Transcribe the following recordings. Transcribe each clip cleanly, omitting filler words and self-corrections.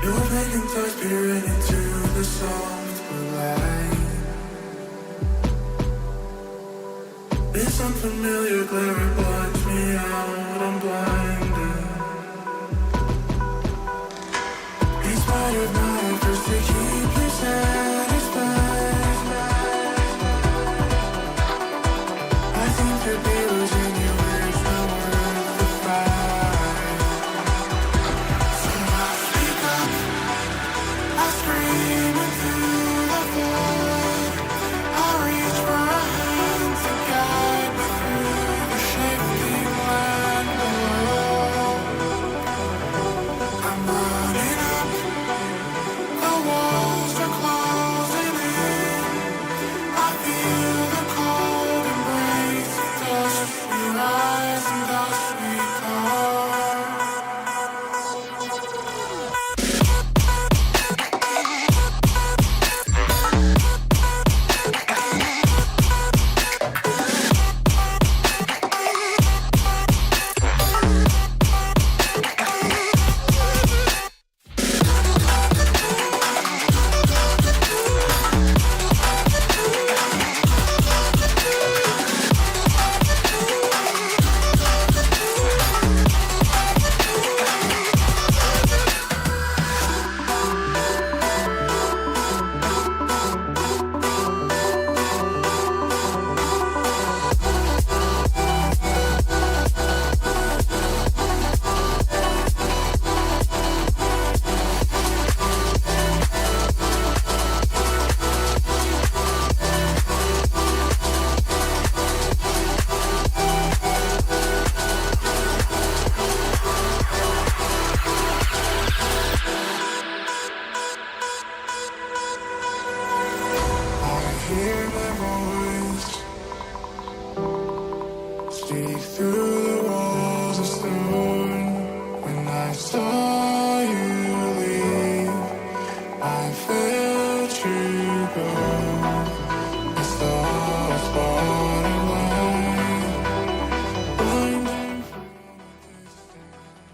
Moving and touch, peering into the soft blue light. This unfamiliar glare, it blinds me out, I'm blinded. In spite of my efforts to keep you satisfied, I seem to be losing you, it's not worth the fight. So I speak up, I scream into the void, I reach for a hand to guide me through the shifting land below. I'm running up, the walls are closing in. I feel the cold embrace, dust we rise and dust we come. Hear my voice speak through the walls of stone. When I saw you leave, I felt you go. It's the bottom line.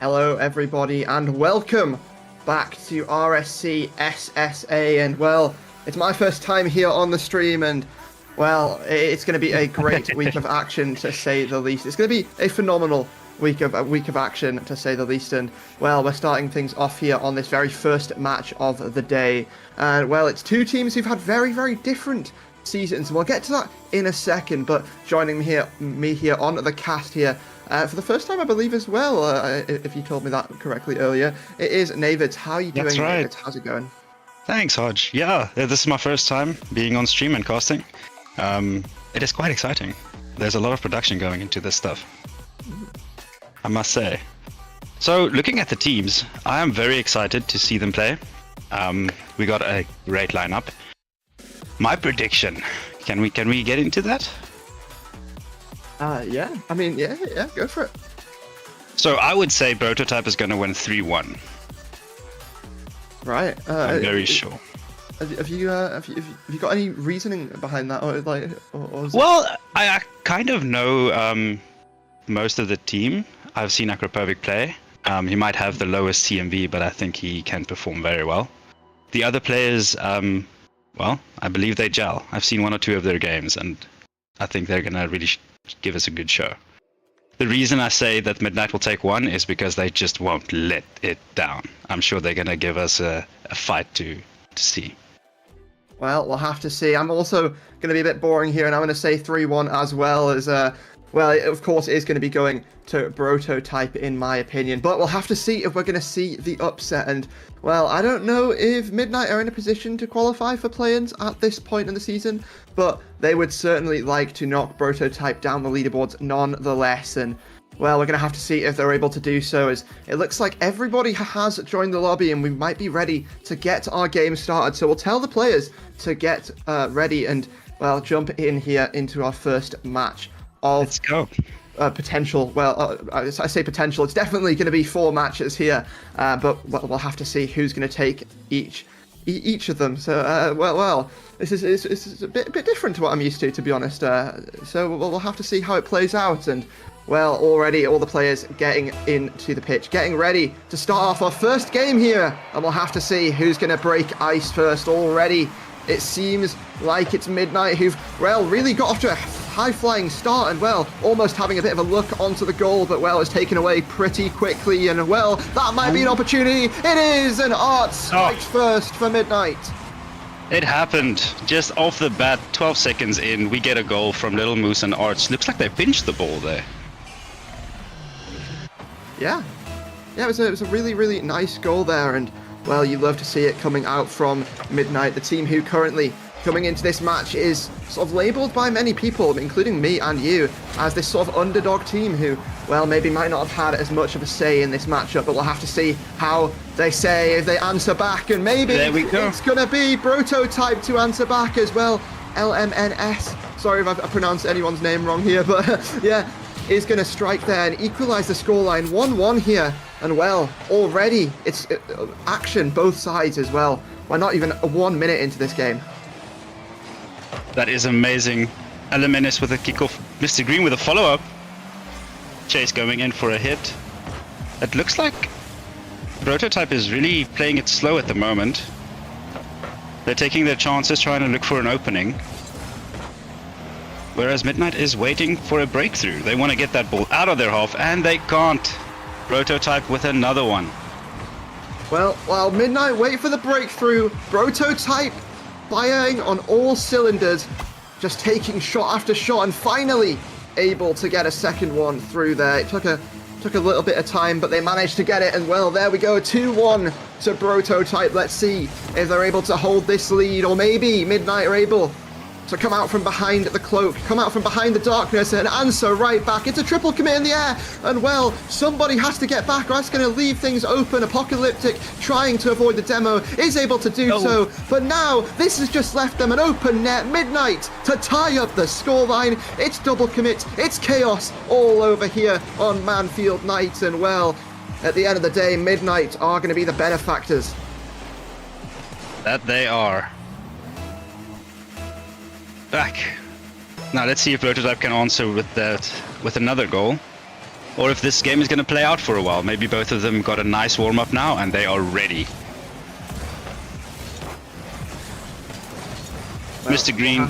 Hello everybody and welcome back to RSC SSA, and well, it's my first time here on the stream, and well, it's going to be a great week of action to say the least. It's going to be a phenomenal week of action to say the least, and well, we're starting things off here on this very first match of the day, and well, it's two teams who've had very different seasons. We'll get to that in a second, but joining me here on the cast here for the first time, I believe, as well, if you told me that correctly earlier, it is Navids. How are you doing? That's right. Navids? How's it going? Thanks, Hodge. Yeah, this is my first time being on stream and casting. It is quite exciting. There's a lot of production going into this stuff, I must say. So, looking at the teams, I am very excited to see them play. We got a great lineup. My prediction, can we get into that? Yeah. I mean, yeah, go for it. So, I would say Prototype is going to win 3-1. Right. I'm very sure. Have you got any reasoning behind that, or like? Or is Well, I kind of know most of the team. I've seen Acropovic play. He might have the lowest CMV, but I think he can perform very well. The other players, well, I believe they gel. I've seen one or two of their games, and I think they're gonna really give us a good show. The reason I say that Midnight will take one is because they just won't let it down. I'm sure they're gonna give us a fight to see. Well, we'll have to see. I'm also going to be a bit boring here, and I'm going to say 3-1 as well, as, well, it, of course, is going to be going to Prototype, in my opinion. But we'll have to see if we're going to see the upset, and, well, I don't know if Midnight are in a position to qualify for play-ins at this point in the season, but they would certainly like to knock Prototype down the leaderboards nonetheless, and, well, we're going to have to see if they're able to do so, as it looks like everybody has joined the lobby and we might be ready to get our game started. So we'll tell the players to get ready and, well, jump in here into our first match of Let's go. Potential. Well, I say potential. It's definitely going to be 4 matches here, but we'll have to see who's going to take each of them. So, well, this is a bit different to what I'm used to be honest. So we'll have to see how it plays out, and well, already all the players getting into the pitch, getting ready to start off our first game here. And we'll have to see who's going to break ice first already. It seems like it's Midnight who've, well, really got off to a high-flying start and, well, almost having a bit of a look onto the goal, but, well, it's taken away pretty quickly. And, well, that might be an opportunity. It is, and Art strikes first for Midnight. It happened just off the bat, 12 seconds in. We get a goal from Little Moose and Arts. Looks like they pinched the ball there. Yeah, it was a really, really nice goal there, and, well, you love to see it coming out from Midnight, the team who currently, coming into this match, is sort of labelled by many people, including me and you, as this sort of underdog team who, well, maybe might not have had as much of a say in this matchup, but we'll have to see how they say, if they answer back, and maybe it's going to be Prototype to answer back as well. LMNS, sorry if I pronounced anyone's name wrong here, but yeah, is going to strike there and equalise the scoreline. 1-1 here, and, well, already it's action both sides as well. We're not even 1 minute into this game. That is amazing. LMNS with a kickoff. Mr. Green with a follow-up. Chase going in for a hit. It looks like Prototype is really playing it slow at the moment. They're taking their chances, trying to look for an opening. Whereas Midnight is waiting for a breakthrough. They want to get that ball out of their half, and they can't. Prototype with another one. Well, while Midnight wait for the breakthrough, Prototype firing on all cylinders, just taking shot after shot, and finally able to get a second one through there. It took a little bit of time, but they managed to get it, and, well, there we go, 2-1 to Prototype. Let's see if they're able to hold this lead, or maybe Midnight are able to come out from behind the cloak, come out from behind the darkness and answer right back. It's a triple commit in the air, and, well, somebody has to get back, or that's going to leave things open. Apocalyptic, trying to avoid the demo, is able to do so, but now this has just left them an open net. Midnight to tie up the scoreline. It's double commit, it's chaos all over here on Manfield Night, and, well, at the end of the day, Midnight are going to be the benefactors. That they are. Back. Now let's see if Prototype can answer with another goal, or if this game is going to play out for a while. Maybe both of them got a nice warm-up now and they are ready. Well, Mr. Green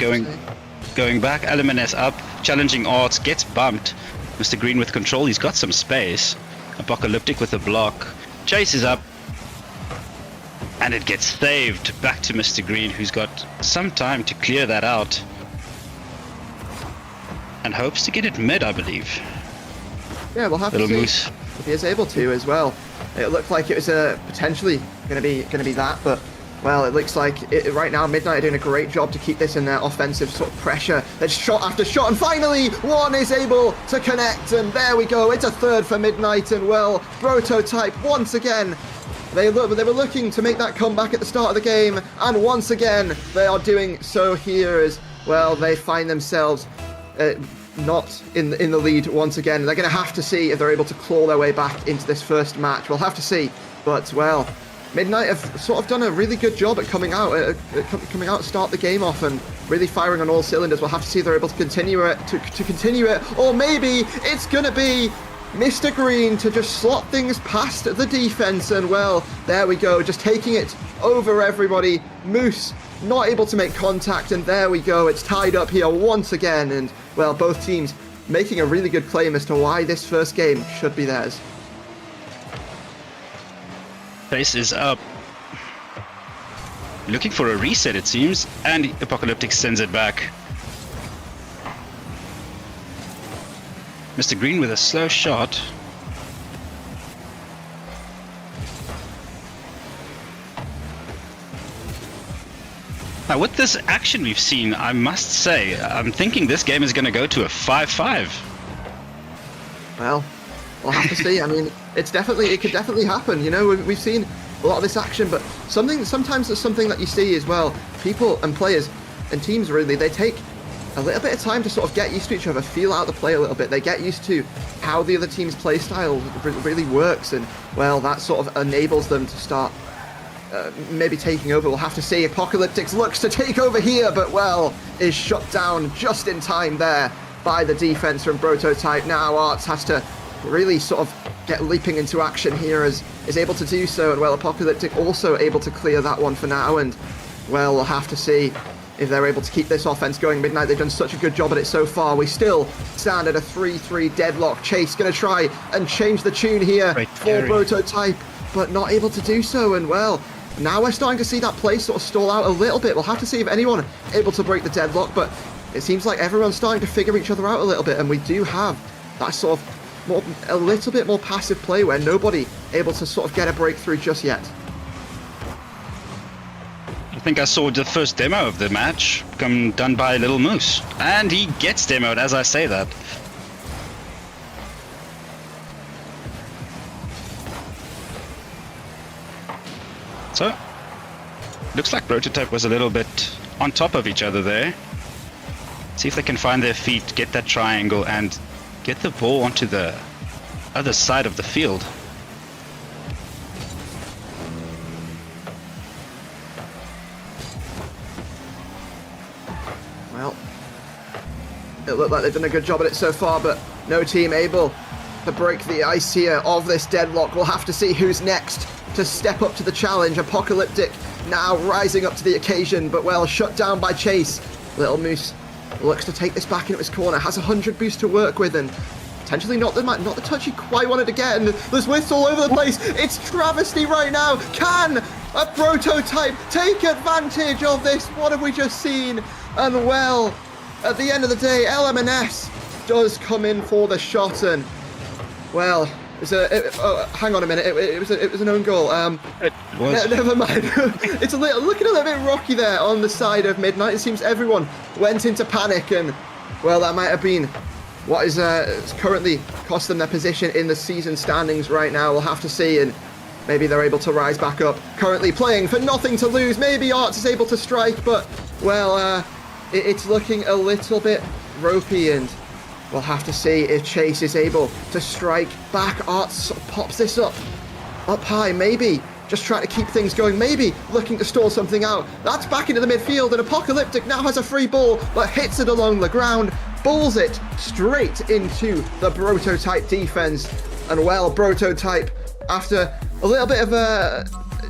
going back, LMNS up, challenging Arts, gets bumped. Mr. Green with control, he's got some space. Apocalyptic with a block, chases up, and it gets saved. Back to Mr. Green, who's got some time to clear that out. And hopes to get it mid, I believe. Yeah, we'll have to see if he is able to as well. It looked like it was potentially going to be that, but, well, it looks like right now Midnight are doing a great job to keep this in their offensive sort of pressure. It's shot after shot, and finally one is able to connect, and there we go. It's a third for Midnight, and, well, Prototype once again. They were looking to make that comeback at the start of the game, and once again they are doing so here as, well, they find themselves not in the lead once again. They're going to have to see if they're able to claw their way back into this first match. We'll have to see, but, well, Midnight have sort of done a really good job at coming out to start the game off and really firing on all cylinders. We'll have to see if they're able to continue it, or maybe it's going to be Mr. Green to just slot things past the defense, and, well, there we go, just taking it over everybody. Moose not able to make contact, and there we go, it's tied up here once again, and, well, both teams making a really good claim as to why this first game should be theirs. Pace is up. Looking for a reset, it seems, and Apocalyptic sends it back. Mr. Green with a slow shot. Now, with this action we've seen, I must say, I'm thinking this game is going to go to a 5-5. Well, we'll have to see. I mean, it could definitely happen. You know, we've seen a lot of this action, but sometimes it's something that you see as well. People and players and teams, really, they take a little bit of time to sort of get used to each other, feel out the play a little bit. They get used to how the other team's play style really works, and, well, that sort of enables them to start maybe taking over. We'll have to see. Apocalyptics looks to take over here, but, well, is shut down just in time there by the defense from Prototype. Now Arts has to really sort of get leaping into action here, as is able to do so, and well, Apocalyptic also able to clear that one for now, and well, we'll have to see if they're able to keep this offense going. Midnight, they've done such a good job at it so far. We still stand at a 3-3 deadlock. Chase gonna try and change the tune here for Prototype, but not able to do so, and well, now we're starting to see that play sort of stall out a little bit. We'll have to see if anyone able to break the deadlock, but it seems like everyone's starting to figure each other out a little bit, and we do have that sort of a little bit more passive play where nobody able to sort of get a breakthrough just yet. I think I saw the first demo of the match come done by Little Moose, and he gets demoed as I say that. So, looks like Prototype was a little bit on top of each other there. See if they can find their feet, get that triangle, and get the ball onto the other side of the field. Well, it looked like they've done a good job at it so far, but no team able to break the ice here of this deadlock. We'll have to see who's next to step up to the challenge. Apocalyptic now rising up to the occasion, but well, shut down by Chase. Little Moose looks to take this back into his corner, has 100 boost to work with, and potentially not the touch he quite wanted to get, and there's whiffs all over the place. It's travesty right now. Can a Prototype take advantage of this? What have we just seen? And well, at the end of the day, LMNS does come in for the shot, and well, hang on a minute. It was an own goal. It was. Never mind. It's looking a little bit rocky there on the side of Midnight. It seems everyone went into panic, and well, that might have been what is currently cost them their position in the season standings right now. We'll have to see, and maybe they're able to rise back up. Currently playing for nothing to lose. Maybe Arts is able to strike, but well, it's looking a little bit ropey, and we'll have to see if Chase is able to strike back. Arts pops this up high, maybe just trying to keep things going, maybe looking to stall something out. That's back into the midfield, and Apocalyptic now has a free ball, but hits it along the ground, balls it straight into the Prototype defense. And well, Prototype, after a little bit of a,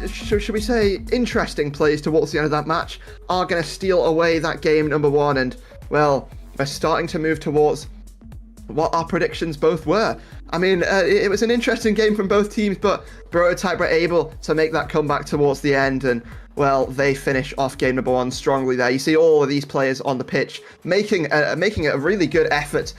should we say, interesting plays towards the end of that match, are going to steal away that game number one. And well, we're starting to move towards what our predictions both were. I mean, it was an interesting game from both teams, but Prototype were able to make that comeback towards the end, and well, they finish off game number one strongly there. You see all of these players on the pitch making a really good effort,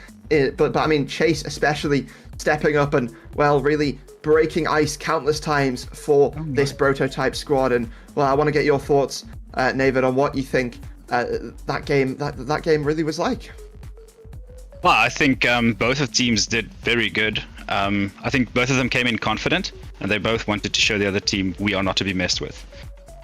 but I mean, Chase especially stepping up and well, really breaking ice countless times for this Prototype squad. And well, I want to get your thoughts, Navid, on what you think that game really was like. Well, I think both of the teams did very good. I think both of them came in confident, and they both wanted to show the other team we are not to be messed with.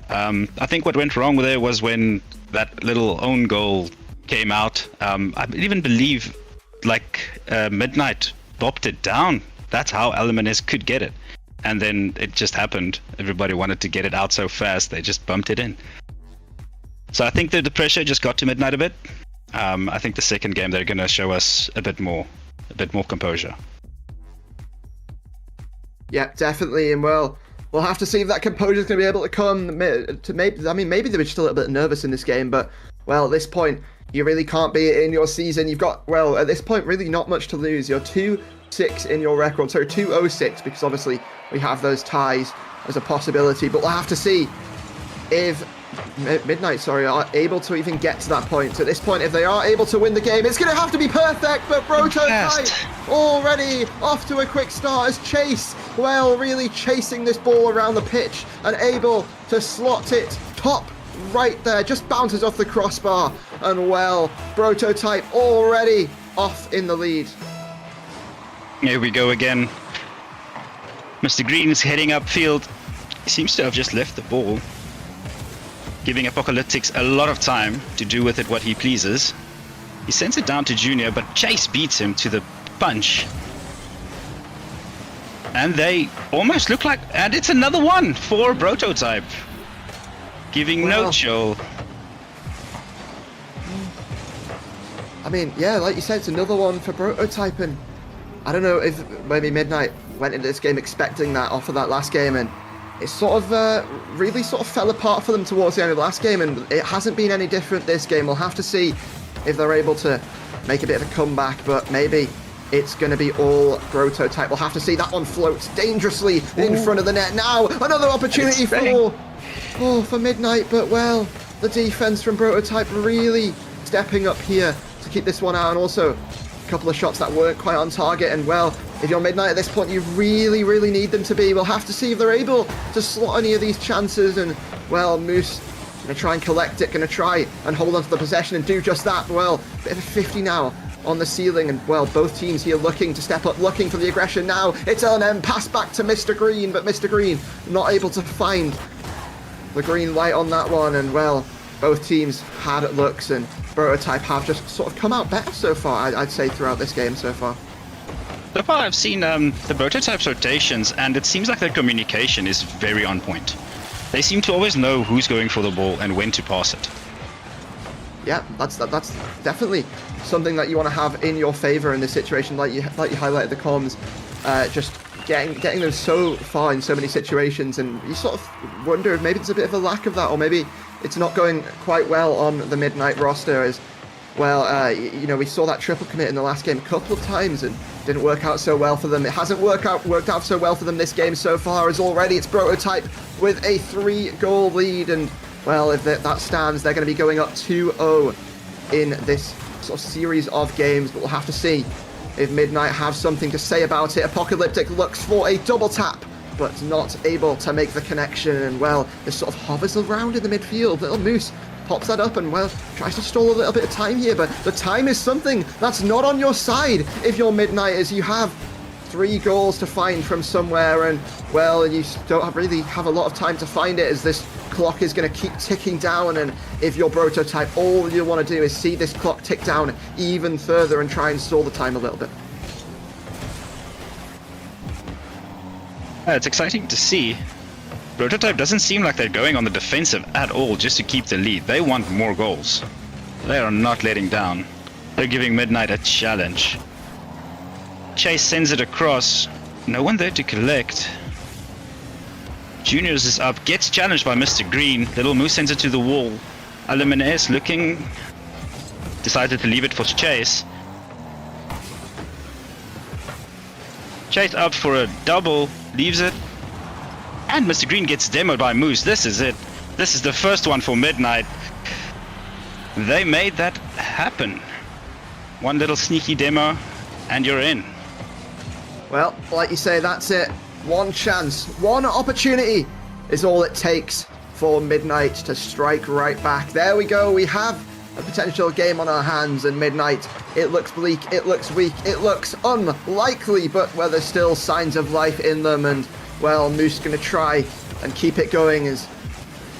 I think what went wrong there was when that little own goal came out. I even believe Midnight bopped it down. That's how LMNS could get it. And then it just happened. Everybody wanted to get it out so fast, they just bumped it in. So I think that the pressure just got to Midnight a bit. I think the second game they're going to show us a bit more composure. Yeah, definitely. And well, we'll have to see if that composure is going to be able to come. Maybe they were just a little bit nervous in this game, but well, at this point, you really can't be in your season. You've got, well, at this point, really not much to lose. You're 2-6 in your record, sorry, 2-0-6, because obviously we have those ties as a possibility, but we'll have to see if Midnight, are able to even get to that point. So at this point, if they are able to win the game, it's going to have to be perfect, but Prototype already off to a quick start as Chase, well, really chasing this ball around the pitch and able to slot it top right there, just bounces off the crossbar, and well, Prototype already off in the lead. Here we go again. Mr. Green is heading upfield. He seems to have just left the ball, giving Apocalyptics a lot of time to do with it what he pleases. He sends it down to Junior, but Chase beats him to the punch. And they almost look like... And it's another one for Prototype, giving no chill. mean, yeah, like you said, it's another one for Prototype, and I don't know if maybe Midnight went into this game expecting that off of that last game, and it sort of really sort of fell apart for them towards the end of the last game, and it hasn't been any different this game. We'll have to see if they're able to make a bit of a comeback, but maybe it's going to be all Prototype. We'll have to see. That one floats dangerously in front of the net. Now, another opportunity for Midnight, but well, the defense from Prototype really stepping up here to keep this one out, and also a couple of shots that weren't quite on target, and well, if you're Midnight at this point, you really need them to be. We'll have to see if they're able to slot any of these chances, and well, Moose going to try and collect it, going to try and hold on to the possession and do just that. Well, bit of a 50 now on the ceiling, and well, both teams here looking to step up, looking for the aggression. Now it's L&M, pass back to Mr. Green, but Mr. Green not able to find the green light on that one, and well, both teams had looks, and Prototype have just sort of come out better so far, I'd say, throughout this game so far. So far, I've seen the Prototype's rotations, and it seems like their communication is very on point. They seem to always know who's going for the ball and when to pass it. Yeah, that's definitely something that you want to have in your favor in this situation, like you highlighted the comms, just getting them so far in so many situations, and you sort of wonder if maybe there's a bit of a lack of that, or maybe it's not going quite well on the Midnight roster as well. You know, we saw that triple commit in the last game a couple of times and didn't work out so well for them. It hasn't worked out so well for them this game so far, as already it's Prototype with a 3-goal lead, and well, if that stands, they're going to be going up 2-0 in this sort of series of games, but we'll have to see if Midnight have something to say about it. Apocalyptic looks for a double tap, but not able to make the connection, and well, this sort of hovers around in the midfield. Little Moose pops that up and well, tries to stall a little bit of time here, but the time is something that's not on your side if you're Midnight, as you have 3 goals to find from somewhere, and well, you don't really have a lot of time to find it, as this clock is going to keep ticking down, and if you're Prototype, all you want to do is see this clock tick down even further and try and stall the time a little bit. It's exciting to see. Prototype doesn't seem like they're going on the defensive at all just to keep the lead. They want more goals. They are not letting down. They're giving Midnight a challenge. Chase sends it across. No one there to collect. Juniors is up, gets challenged by Mr. Green. Little Moose sends it to the wall. Aluminez looking, decided to leave it for Chase. Chase up for a double, leaves it. And Mr. Green gets demoed by Moose. This is it. This is the first one for Midnight. They made that happen. One little sneaky demo, and you're in. Well, like you say, that's it. One chance, one opportunity is all it takes for Midnight to strike right back. There we go. We have a potential game on our hands, and Midnight, it looks bleak, it looks weak, it looks unlikely, but well, there's still signs of life in them, and well, Moose going to try and keep it going as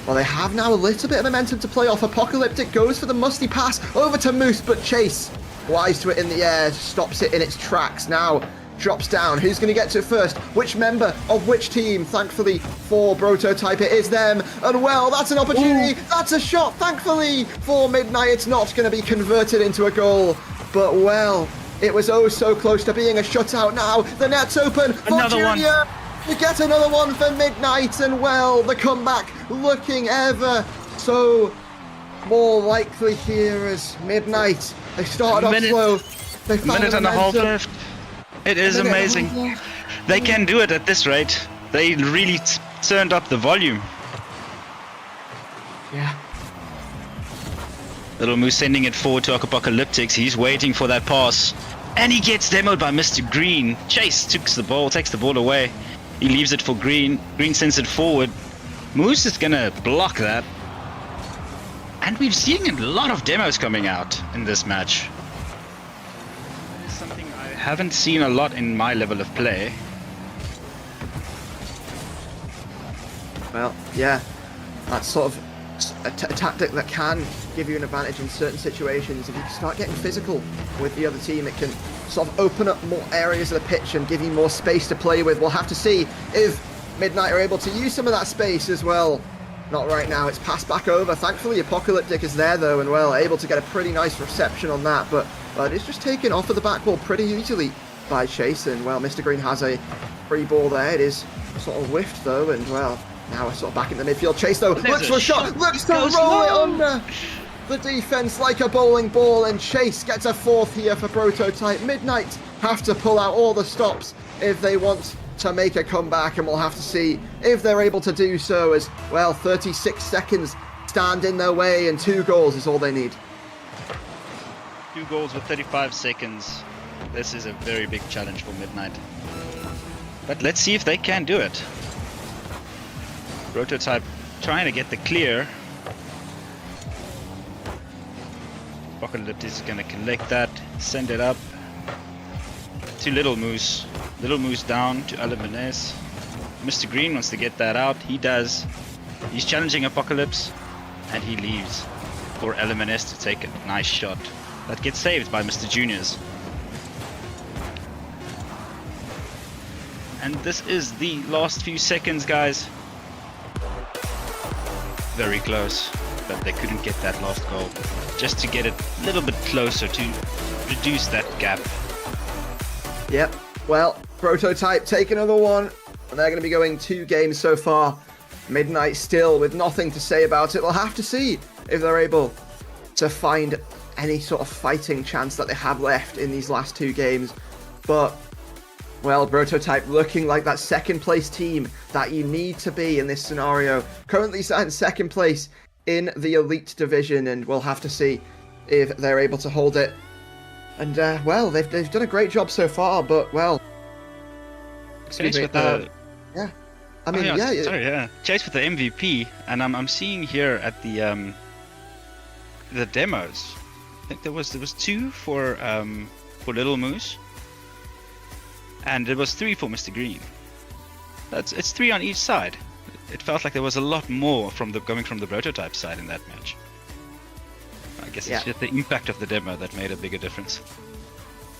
well. They have now a little bit of momentum to play off. Apocalyptic goes for the musty pass over to Moose, but Chase, wise to it in the air, stops it in its tracks. Now drops down. Who's going to get to it first? Which member of which team? Thankfully for Prototype, it is them. And well, that's an opportunity. Ooh. That's a shot. Thankfully for Midnight, it's not going to be converted into a goal. But well, it was oh so close to being a shutout. Now the net's open for Another Junior. one. You get another one for Midnight, and well, the comeback looking ever so more likely here as Midnight. They started off slow. They found minute and a half left. It is amazing. They can do it at this rate. They really turned up the volume. Yeah. Little Moose sending it forward to Apocalyptics. He's waiting for that pass. And he gets demoed by Mr. Green. Chase takes the ball away. He leaves it for Green. Green sends it forward. Moose is gonna block that. And we've seen a lot of demos coming out in this match. Something I haven't seen a lot in my level of play. Well, yeah, that's sort of a tactic that can give you an advantage in certain situations. If you start getting physical with the other team, it can sort of open up more areas of the pitch and give you more space to play with. We'll have to see if Midnight are able to use some of that space as well. Not right now, it's passed back over. Thankfully, Apocalyptic is there though, and well, able to get a pretty nice reception on that, but but it's just taken off of the back wall pretty easily by Chase, and well, Mr. Green has a free ball there. It is sort of whiffed though, and well, now we're sort of back in the midfield. Chase though looks for a shot, looks to roll it under the defense like a bowling ball, and Chase gets a fourth here for Prototype. Midnight have to pull out all the stops if they want to make a comeback, and we'll have to see if they're able to do so, as well 36 seconds stand in their way, and 2 goals is all they need. 2 goals with 35 seconds. This is a very big challenge for Midnight. But let's see if they can do it. Prototype trying to get the clear. Apocalypse is going to collect that, send it up to Little Moose. Little Moose down to Aluminez. Mr. Green wants to get that out. He does. He's challenging Apocalypse, and he leaves for Aluminez to take it. Nice shot. That gets saved by Mr. Juniors. And this is the last few seconds, guys. Very close, but they couldn't get that last goal. Just to get it a little bit closer to reduce that gap. Yep, well, Prototype take another one, and they're going to be going 2 games so far. Midnight still with nothing to say about it. We'll have to see if they're able to find any sort of fighting chance that they have left in these last 2 games. But, well, Prototype looking like that second place team that you need to be in this scenario. Currently sat in second place in the Elite Division, and we'll have to see if they're able to hold it. And, well, they've done a great job so far, but, well... Chase with the... yeah. I mean, yeah. Sorry, yeah. Chase with the MVP, and I'm seeing here at the demos. I think there was 2 for Little Moose, and there was 3 for Mr. Green. It's 3 on each side. It felt like there was a lot more coming from the Prototype side in that match. I guess it's just the impact of the demo that made a bigger difference.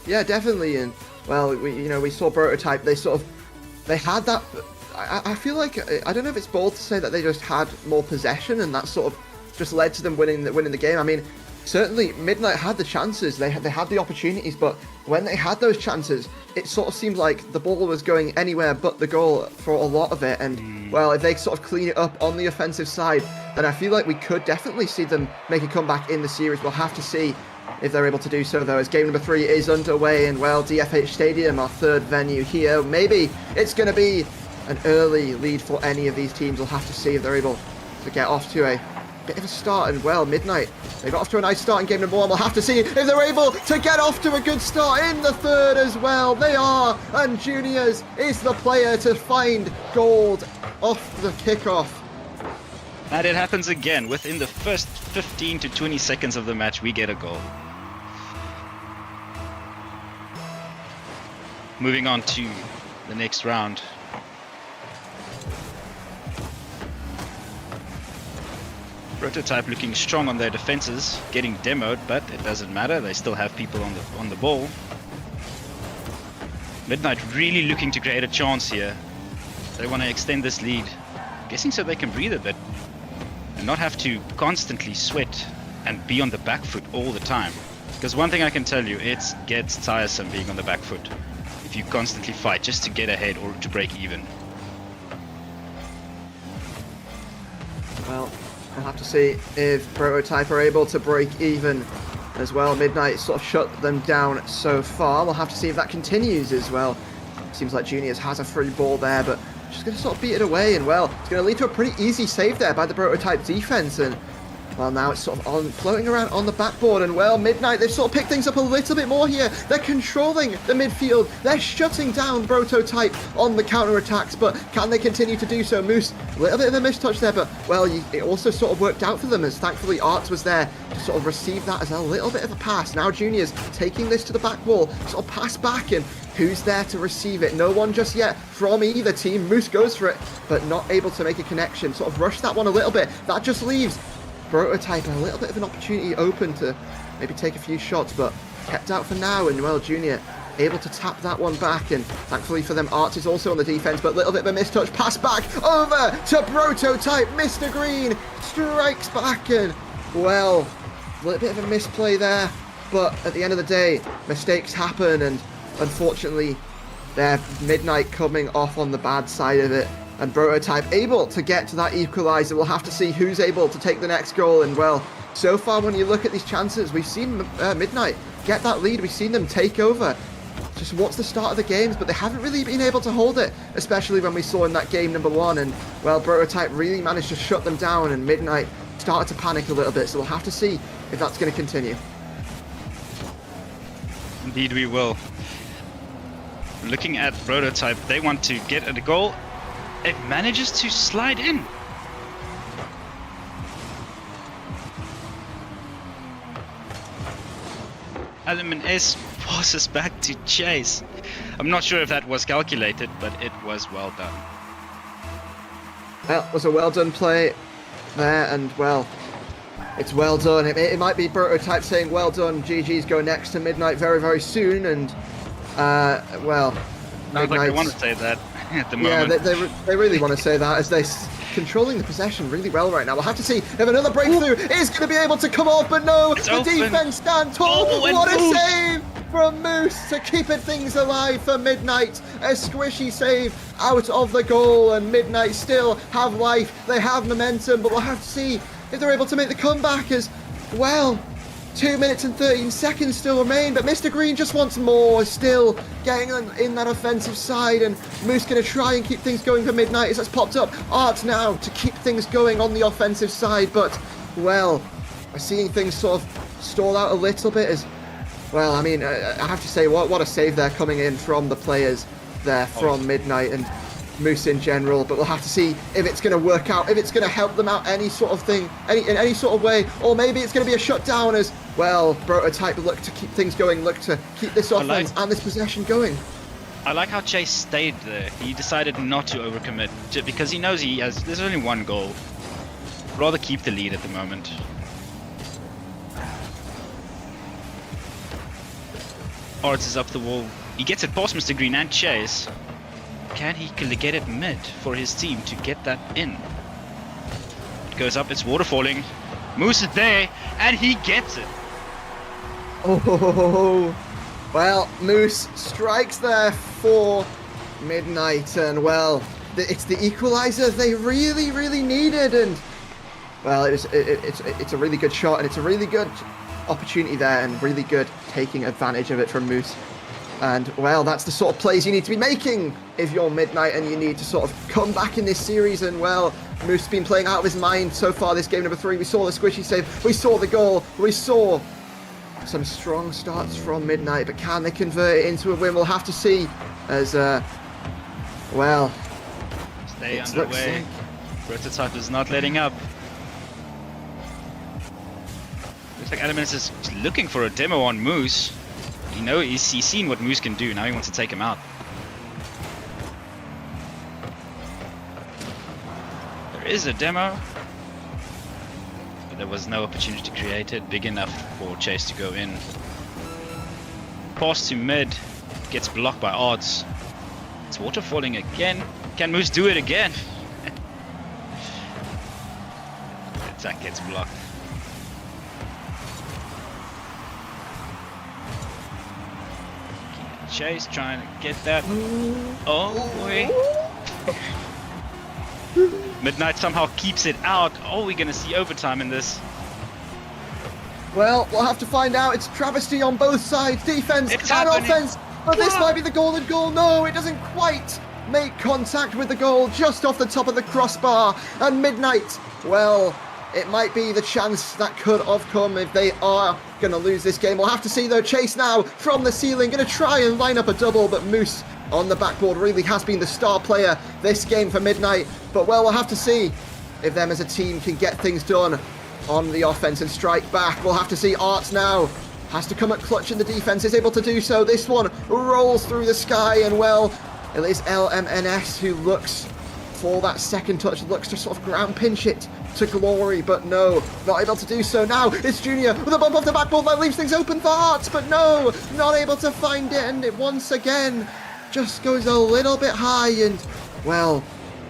Yeah, definitely. And well, we saw Prototype. They had that. I feel like I don't know if it's bold to say that they just had more possession, and that sort of just led to them winning the game. I mean, certainly Midnight had the chances. They had the opportunities, but when they had those chances, it sort of seemed like the ball was going anywhere but the goal for a lot of it. And well, if they sort of clean it up on the offensive side, then I feel like we could definitely see them make a comeback in the series. We'll have to see if they're able to do so, though, as game number 3 is underway. And well, DFH Stadium, our 3rd venue here, maybe it's going to be an early lead for any of these teams. We'll have to see if they're able to get off to a bit of a start. And well, Midnight, they got off to a nice start in game number 1. We'll have to see if they're able to get off to a good start in the 3rd as well. They are, and Juniors is the player to find gold off the kickoff. And it happens again. Within the first 15 to 20 seconds of the match, we get a goal. Moving on to the next round. Prototype looking strong on their defenses, getting demoed, but it doesn't matter. They still have people on the ball. Midnight really looking to create a chance here. They want to extend this lead. I'm guessing so they can breathe a bit and not have to constantly sweat and be on the back foot all the time. Because one thing I can tell you, it gets tiresome being on the back foot if you constantly fight just to get ahead or to break even. Well, we'll have to see if Prototype are able to break even as well. Midnight sort of shut them down so far. We'll have to see if that continues as well. Seems like Juniors has a free ball there, but just going to sort of beat it away. And well, it's going to lead to a pretty easy save there by the Prototype defense. And well, now it's sort of floating around on the backboard. And well, Midnight, they've sort of picked things up a little bit more here. They're controlling the midfield. They're shutting down Prototype on the counter-attacks, but can they continue to do so? Moose, a little bit of a mistouch there, but well, it also sort of worked out for them, as thankfully Arts was there to sort of receive that as a little bit of a pass. Now Juniors taking this to the back wall, sort of pass back, and who's there to receive it? No one just yet from either team. Moose goes for it, but not able to make a connection. Sort of rushed that one a little bit. That just leaves Prototype a little bit of an opportunity open to maybe take a few shots, but kept out for now. And well, Junior able to tap that one back, and thankfully for them, Arts is also on the defense, but a little bit of a mistouch. Pass back over to Prototype. Mr. Green strikes back, and well, a little bit of a misplay there but at the end of the day, mistakes happen, and unfortunately, they're Midnight coming off on the bad side of it, and Prototype able to get to that equalizer. We'll have to see who's able to take the next goal, and well, so far when you look at these chances, we've seen Midnight get that lead, we've seen them take over just what's the start of the games, but they haven't really been able to hold it, especially when we saw in that game number 1, and well, Prototype really managed to shut them down, and Midnight started to panic a little bit, so we'll have to see if that's going to continue. Indeed we will. Looking at Prototype, they want to get at a goal. It manages to slide in. Element S passes back to Chase. I'm not sure if that was calculated, but it was well done. Well, it was a well done play there, and well, it's well done. It might be Prototype saying well done, GG's go next to Midnight very, very soon, and well, Sounds like they want to say that at the yeah, moment. they really want to say that as they're controlling the possession really well right now. We'll have to see if another breakthrough is going to be able to come off, but no, It's the open. defense stand tall. Oh, and What a Moose. save from Moose to keep it things alive for Midnight. A squishy save out of the goal, and Midnight still have life. They have momentum, but we'll have to see if they're able to make the comeback as well. 2 minutes and 13 seconds still remain, but Mr. Green just wants more, still getting in that offensive side, and Moose going to try and keep things going for Midnight as that's popped up. Art now to keep things going on the offensive side, but, well, we're seeing things sort of stall out a little bit as, well, I mean, I have to say, what a save there coming in from the players there from Midnight and Moose in general, but we'll have to see if it's going to work out, if it's going to help them out any sort of thing, in any sort of way, or maybe it's going to be a shutdown as, well, Prototype look to keep things going, look to keep this offense and this possession going. I like how Chase stayed there. He decided not to overcommit because he knows there's only one goal. Rather keep the lead at the moment. Arts is up the wall. He gets it past Mr. Green and Chase. Can he get it mid for his team to get that in? It goes up, it's waterfalling. Moose is there, and he gets it. Oh, well, Moose strikes there for Midnight, and well, it's the equalizer they really, really needed, and well, it's a really good shot, and it's a really good opportunity there, and really good taking advantage of it from Moose. And well, that's the sort of plays you need to be making if you're Midnight and you need to sort of come back in this series. And well, Moose has been playing out of his mind so far this game number 3. We saw the squishy save, we saw the goal, we saw some strong starts from Midnight, but can they convert it into a win? We'll have to see as, well, Stay underway. Prototype is not letting up. Looks like Elements is looking for a demo on Moose. He's seen what Moose can do, now he wants to take him out. There is a demo, but there was no opportunity created big enough for Chase to go in. Pass to mid, gets blocked by Odds. It's waterfalling again. Can Moose do it again? The attack gets blocked. Chase trying to get that. Oh, wait. Midnight somehow keeps it out. Oh, we're going to see overtime in this. well, we'll have to find out. It's travesty on both sides, defense It's and happening. offense. But this might be the golden goal. No, it doesn't quite make contact with the goal, just off the top of the crossbar. And Midnight, well, it might be the chance that could have come if they are going to lose this game. We'll have to see, though. Chase now from the ceiling, going to try and line up a double, but Moose on the backboard really has been the star player this game for Midnight. But, well, we'll have to see if them as a team can get things done on the offense and strike back. We'll have to see. Arts now has to come at clutch in the defense, is able to do so. This one rolls through the sky, and, well, it is LMNS who looks for that second touch, looks to sort of ground pinch it to glory, but no, not able to do so. Now it's Junior with a bump off the backboard that leaves things open for Arts, but no, not able to find it, and it once again just goes a little bit high. And well,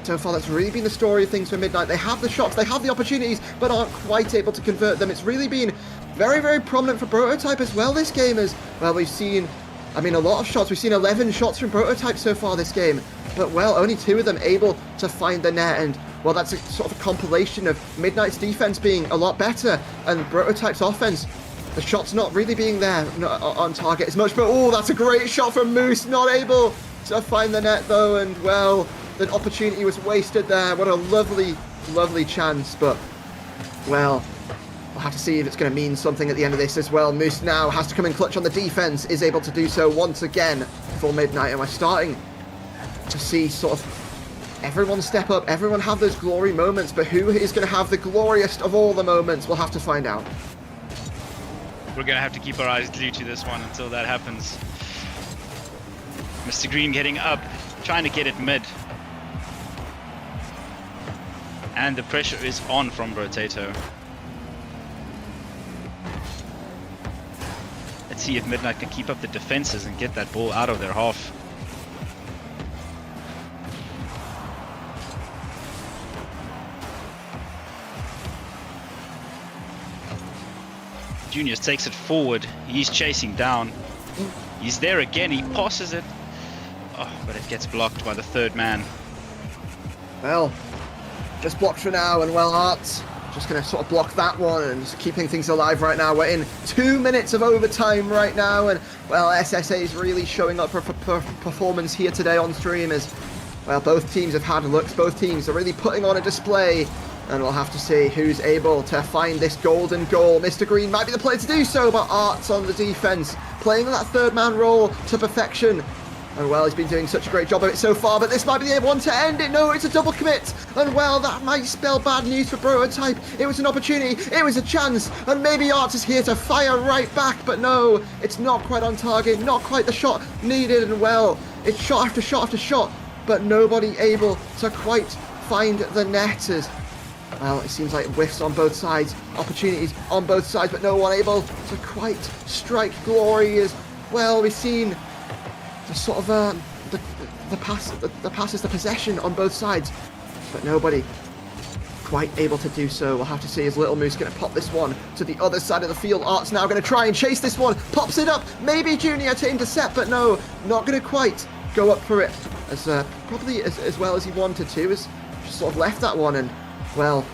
so far that's really been the story of things for Midnight. They have the shots, they have the opportunities, but aren't quite able to convert them. It's really been very, very prominent for Prototype as well this game. As well, we've seen, I mean, a lot of shots. We've seen 11 shots from Prototype so far this game, but well, only 2 of them able to find the net. And well, that's a sort of a compilation of Midnight's defense being a lot better and Prototype's offense, the shots not really being there on target as much. But oh, that's a great shot from Moose, not able to find the net though, and well, the opportunity was wasted there. What a lovely, lovely chance, but well, we'll have to see if it's going to mean something at the end of this as well. Moose now has to come in clutch on the defense, is able to do so once again for Midnight, and we're starting to see sort of everyone step up, everyone have those glory moments, but who is going to have the glorious of all the moments? We'll have to find out. We're going to have to keep our eyes glued to this one until that happens. Mr. Green getting up, trying to get it mid. And the pressure is on from Rotato. Let's see if Midnight can keep up the defenses and get that ball out of their half. Juniors takes it forward. He's chasing down. He's there again. He passes it. Oh, but it gets blocked by the third man. Well, just blocked for now, and well, Arts just going to sort of block that one and just keeping things alive right now. We're in 2 minutes of overtime right now, and well, SSA is really showing up for performance here today on stream as well. Both teams have had looks, both teams are really putting on a display, and we'll have to see who's able to find this golden goal. Mr. Green might be the player to do so, but Arts on the defense, playing that third man role to perfection. And well, he's been doing such a great job of it so far, but this might be the one to end it. No, it's a double commit. And well, that might spell bad news for Prototype. It was an opportunity, it was a chance, and maybe Arts is here to fire right back, but no, it's not quite on target, not quite the shot needed. And well, it's shot after shot after shot, but nobody able to quite find the net. As well, it seems like whiffs on both sides, opportunities on both sides, but no one able to quite strike glory. As well, we've seen the sort of the passes, the possession on both sides, but nobody quite able to do so. We'll have to see as Little Moose going to pop this one to the other side of the field. Art's now going to try and chase this one, pops it up, maybe Junior to intercept, but no, not going to quite go up for it as probably as well as he wanted to, as just sort of left that one. And well,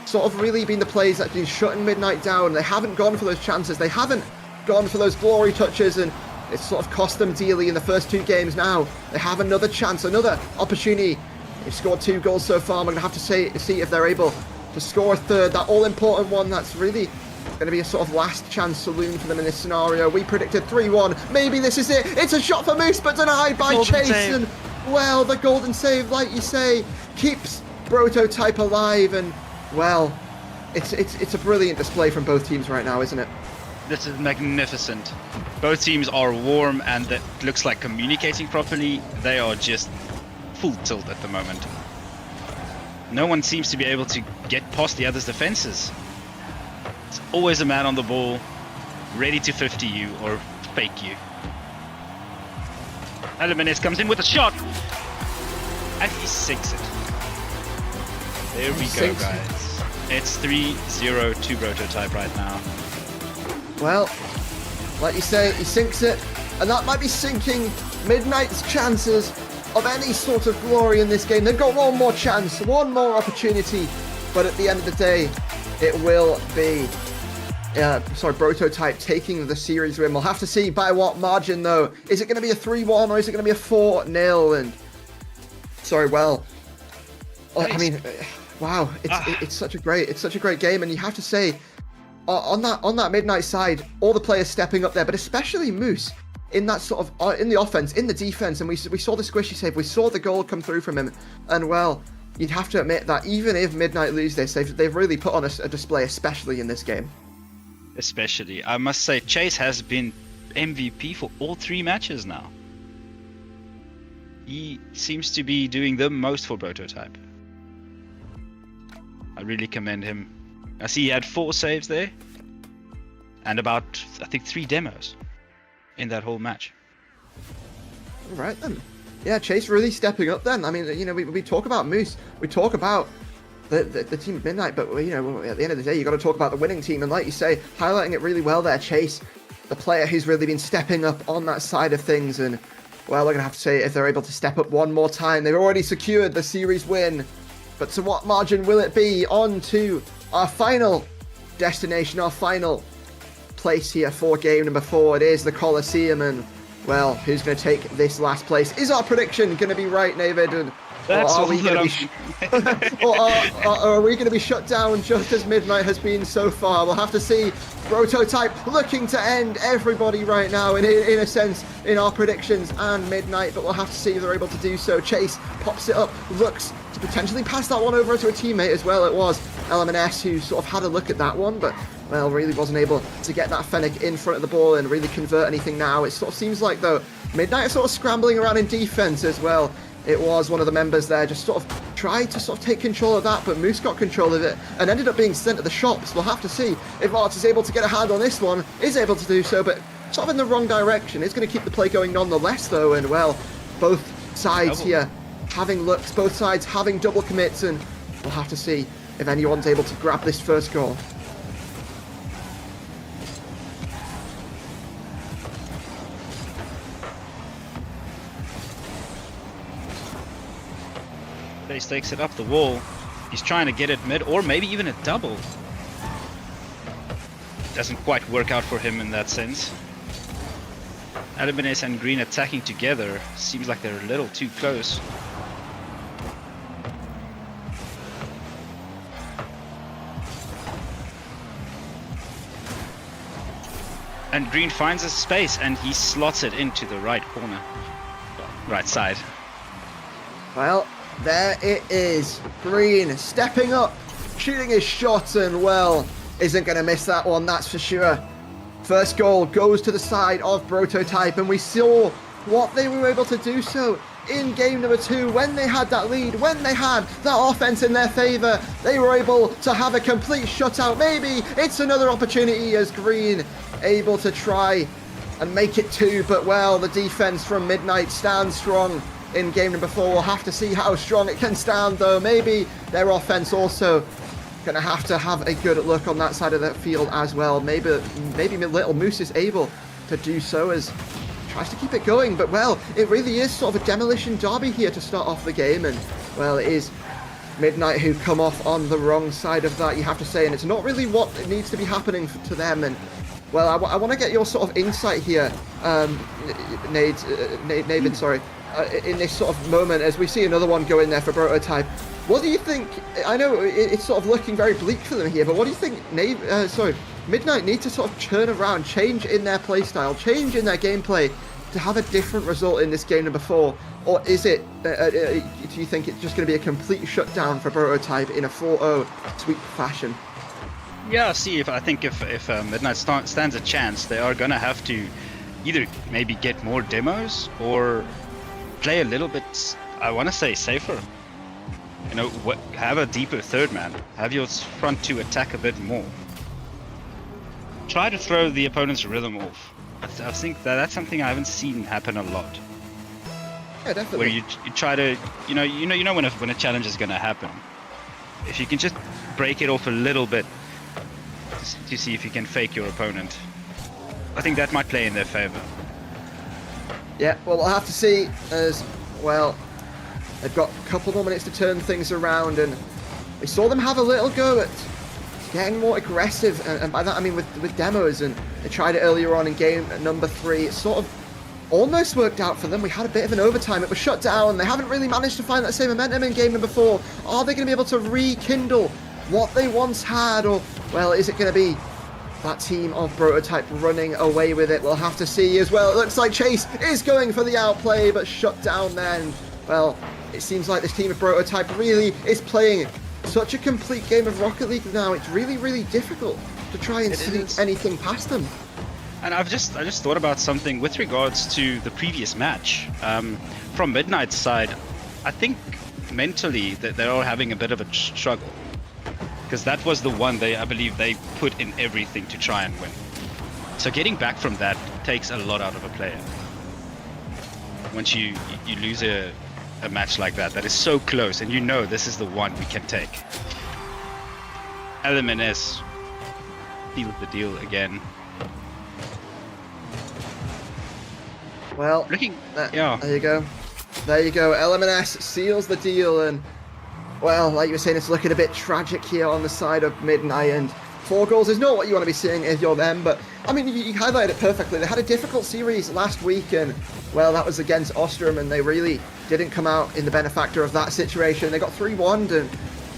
sort of really been the plays that have been shutting Midnight down. They haven't gone for those chances, they haven't gone for those glory touches, and it's sort of cost them dearly in the first 2 games. Now they have another chance, another opportunity. They've scored 2 goals so far. I'm going to have to see if they're able to score a third, that all-important one. That's really going to be a sort of last chance saloon for them in this scenario. We predicted 3-1. Maybe this is it. It's a shot for Moose, but denied by Golden Chase. save. And well, the golden save, like you say, keeps Prototype alive. And well, it's a brilliant display from both teams right now, isn't it? This is magnificent. Both teams are warm and that looks like communicating properly. They are just full tilt at the moment. No one seems to be able to get past the other's defenses. It's always a man on the ball, ready to 50 you or fake you. Aluminus comes in with a shot, and he sinks it. There we go, guys. It's 3-0 to Prototype right now. Well, like you say, he sinks it, and that might be sinking Midnight's chances of any sort of glory in this game. They've got one more chance, one more opportunity, but at the end of the day, it will be Prototype taking the series win. We'll have to see by what margin, though. Is it going to be a 3-1 or is it going to be a 4-0? And I mean, wow, it's such a great game, and you have to say, on that Midnight side, all the players stepping up there, but especially Moose in that sort of in the offense, in the defense, and we saw the squishy save, we saw the goal come through from him, and well, you'd have to admit that even if Midnight lose this, they've really put on a display, especially in this game. Especially, I must say, Chase has been MVP for all 3 matches now. He seems to be doing the most for Prototype. I really commend him. I see he had 4 saves there, and about, I think, 3 demos in that whole match. All right then. Yeah, Chase really stepping up then. I mean, you know, we talk about Moose, we talk about the team of Midnight, but you know, at the end of the day, you got to talk about the winning team, and like you say, highlighting it really well there, Chase, the player who's really been stepping up on that side of things, and well, we're gonna have to say if they're able to step up one more time, they've already secured the series win, but to what margin will it be? On to our final destination, our final place here for game number 4. It is the Coliseum, and well, who's going to take this last place? Is our prediction going to be right, David? And That's or are all we that going to be or are we going to be shut down just as Midnight has been so far? We'll have to see. Prototype looking to end everybody right now in a sense in our predictions and Midnight, but we'll have to see if they're able to do so. Chase pops it up, looks to potentially pass that one over to a teammate as well. It was LMNS who sort of had a look at that one, but well, really wasn't able to get that Fennec in front of the ball and really convert anything now. It sort of seems like, though, Midnight is sort of scrambling around in defense as well. It was one of the members there just sort of tried to sort of take control of that, but Moose got control of it and ended up being sent to the shops. We'll have to see if Arts is able to get a hand on this one, is able to do so, but sort of in the wrong direction. It's going to keep the play going nonetheless, though, and well, both sides here having looks, both sides having double commits, and we'll have to see if anyone's able to grab this first goal. Base takes it up the wall. He's trying to get it mid or maybe even a double. Doesn't quite work out for him in that sense. Alumines and Green attacking together. Seems like they're a little too close. And Green finds a space and he slots it into the right corner. Right side. Well, there it is. Green stepping up, shooting his shot, and well, isn't going to miss that one, that's for sure. First goal goes to the side of Prototype, and we saw what they were able to do so in game number 2 when they had that lead, when they had that offense in their favour. They were able to have a complete shutout. Maybe it's another opportunity as Green able to try and make it 2, but well, the defense from Midnight stands strong in game number 4. We'll have to see how strong it can stand, though. Maybe their offense also gonna have to have a good look on that side of the field as well. Maybe Little Moose is able to do so as tries to keep it going, but well, it really is sort of a demolition derby here to start off the game, and well, it is Midnight who come off on the wrong side of that, you have to say, and it's not really what needs to be happening to them. And well, I want to get your sort of insight here, Nathan, sorry, in this sort of moment as we see another one go in there for Prototype. What do you think? I know it's sort of looking very bleak for them here, but what do you think Midnight need to sort of turn around, change in their playstyle, change in their gameplay to have a different result in this game number 4? Or is it, do you think it's just going to be a complete shutdown for Prototype in a 4-0 sweep fashion? Yeah, see, I think if Midnight stands a chance, they are going to have to either maybe get more demos or play a little bit, I want to say, safer. You know, have a deeper third man. Have your front 2 attack a bit more. Try to throw the opponent's rhythm off. I think that's something I haven't seen happen a lot. Yeah, definitely. Where you try to, you know when a challenge is going to happen. If you can just break it off a little bit to see if you can fake your opponent, I think that might play in their favor. Yeah, well, we'll have to see as well. They've got a couple more minutes to turn things around, and we saw them have a little go at getting more aggressive, and by that I mean with demos, and they tried it earlier on in game number 3. It sort of almost worked out for them. We had a bit of an overtime. It was shut down. They haven't really managed to find that same momentum in game number 4. Are they going to be able to rekindle what they once had, or, well, is it going to be that team of Prototype running away with it? We'll have to see as well. It looks like Chase is going for the outplay, but shut down then. Well, it seems like this team of Prototype really is playing such a complete game of Rocket League now. It's really, really difficult to try and sneak anything past them. And I just thought about something with regards to the previous match. From Midnight's side, I think mentally that they're all having a bit of a struggle, because that was the one I believe they put in everything to try and win. So getting back from that takes a lot out of a player. Once you lose a a match like that is so close, and you know this is the one we can take. LMNS sealed the deal again. Well, Looking, there you go. There you go. LMNS seals the deal, and well, like you were saying, it's looking a bit tragic here on the side of Midnight, and 4 goals is not what you want to be seeing if you're them, but I mean, you highlighted it perfectly. They had a difficult series last week, and well, that was against Ostrom, and they really didn't come out in the benefactor of that situation. They got 3-1, and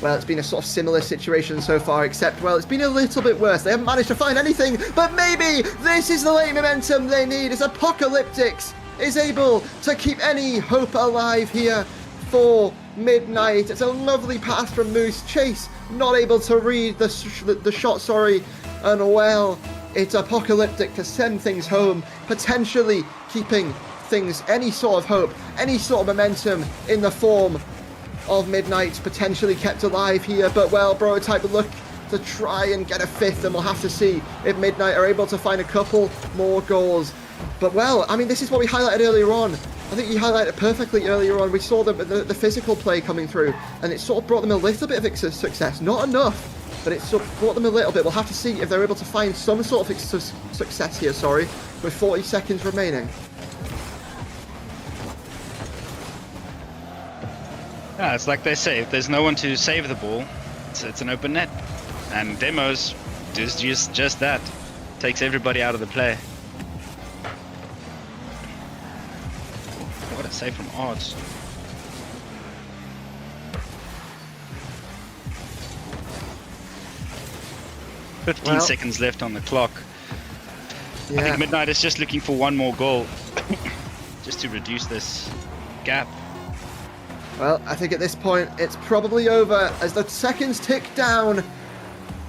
well, it's been a sort of similar situation so far, except, well, it's been a little bit worse. They haven't managed to find anything, but maybe this is the late momentum they need, as Apocalyptics is able to keep any hope alive here for Midnight. It's a lovely pass from Moose. Chase not able to read the shot, and well, it's Apocalyptic to send things home, potentially keeping things, any sort of hope, any sort of momentum in the form of Midnight potentially kept alive here, but well, Prototype look to try and get a 5th, and we'll have to see if Midnight are able to find a couple more goals. But well, I mean, this is what we highlighted earlier on. I think you highlighted it perfectly earlier on. We saw the physical play coming through, and it sort of brought them a little bit of success. Not enough, but it sort of brought them a little bit. We'll have to see if they're able to find some sort of success here, with 40 seconds remaining. Yeah, it's like they say, if there's no one to save the ball, it's an open net. And Demos does just that. Takes everybody out of the play. What a save from Odds. Well, 15 seconds left on the clock. Yeah. I think Midnight is just looking for one more goal. Just to reduce this gap. Well, I think at this point it's probably over as the seconds tick down,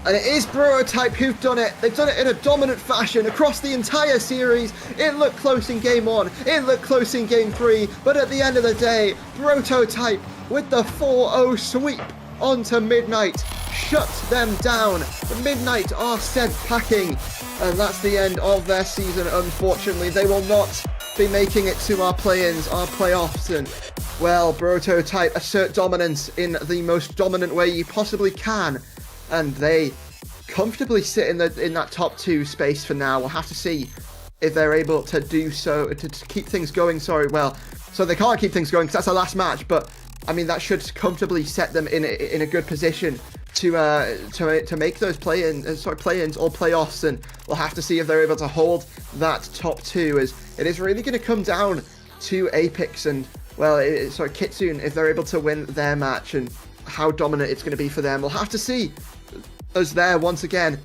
and it is Prototype who've done it. They've done it in a dominant fashion across the entire series. It looked close in game 1, it looked close in game 3, but at the end of the day, Prototype with the 4-0 sweep onto Midnight shuts them down. The Midnight are sent packing, and that's the end of their season. Unfortunately, they will not be making it to our play-ins, our playoffs, and well, Prototype assert dominance in the most dominant way you possibly can, and they comfortably sit in that top 2 space for now. We'll have to see if they're able to do so, to keep things going. Well, so they can't keep things going because that's the last match, but I mean, that should comfortably set them in a good position to make those play-ins or playoffs, and we'll have to see if they're able to hold that top 2, as it is really going to come down to Apex and, well, Kitsune, if they're able to win their match and how dominant it's going to be for them. We'll have to see. Us there once again.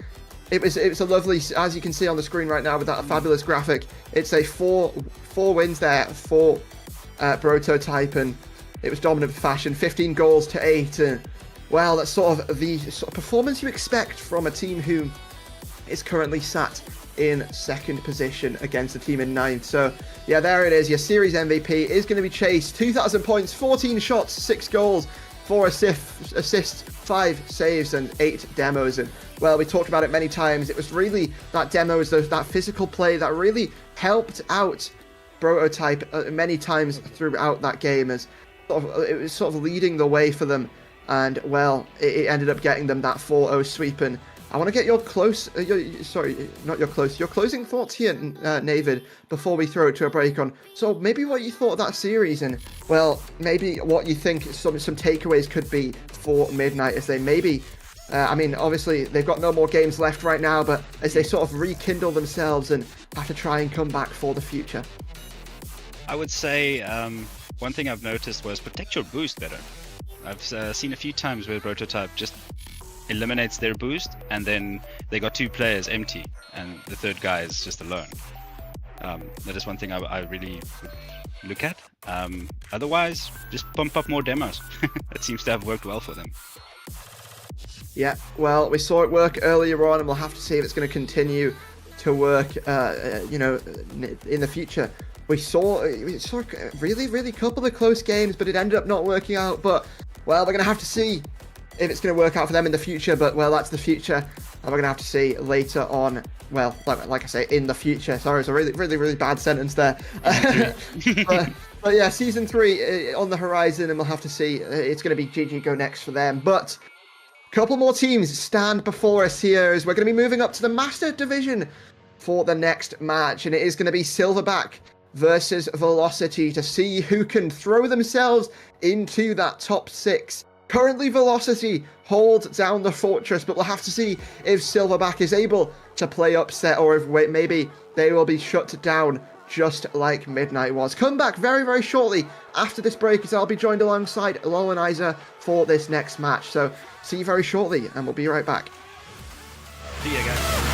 It was a lovely, as you can see on the screen right now with that fabulous graphic. It's a four wins there for Prototype, and it was dominant fashion. 15 goals to 8, and well, that's sort of the performance you expect from a team who is currently sat in 2nd position against a team in 9th. So yeah, there it is. Your series MVP is going to be Chase. 2,000 points, 14 shots, 6 goals, 4 assists, 5 saves, and 8 demos. And well, we talked about it many times. It was really that demos, that physical play that really helped out Prototype many times throughout that game, as it was sort of leading the way for them. And well, it ended up getting them that 4-0 sweep. And I want to get your closing thoughts here, Navid, before we throw it to a break on. So maybe what you thought of that series, and well, maybe what you think some takeaways could be for Midnight, as they maybe, I mean, obviously they've got no more games left right now, but as they sort of rekindle themselves and have to try and come back for the future. I would say one thing I've noticed was protect your boost better. I've seen a few times where Prototype just eliminates their boost, and then they got 2 players empty, and the 3rd guy is just alone. That is one thing I really would look at. Otherwise, just pump up more demos. That seems to have worked well for them. Yeah, well, we saw it work earlier on, and we'll have to see if it's going to continue to work, in the future. We saw really couple of close games, but it ended up not working out. But well, we're going to have to see if it's going to work out for them in the future. But well, that's the future, and we're going to have to see later on. Well, like I say, in the future. Sorry, it's a really bad sentence there. But yeah, season 3 on the horizon, and we'll have to see. It's going to be GG Go next for them. But a couple more teams stand before us here as we're going to be moving up to the Master Division for the next match. And it is going to be Silverback versus Velocity to see who can throw themselves into that top 6. Currently, Velocity hold down the fortress, but we'll have to see if Silverback is able to play upset or if maybe they will be shut down just like Midnight was. Come back very, very shortly after this break as I'll be joined alongside Lowenizer for this next match. So see you very shortly and we'll be right back. See ya, guys.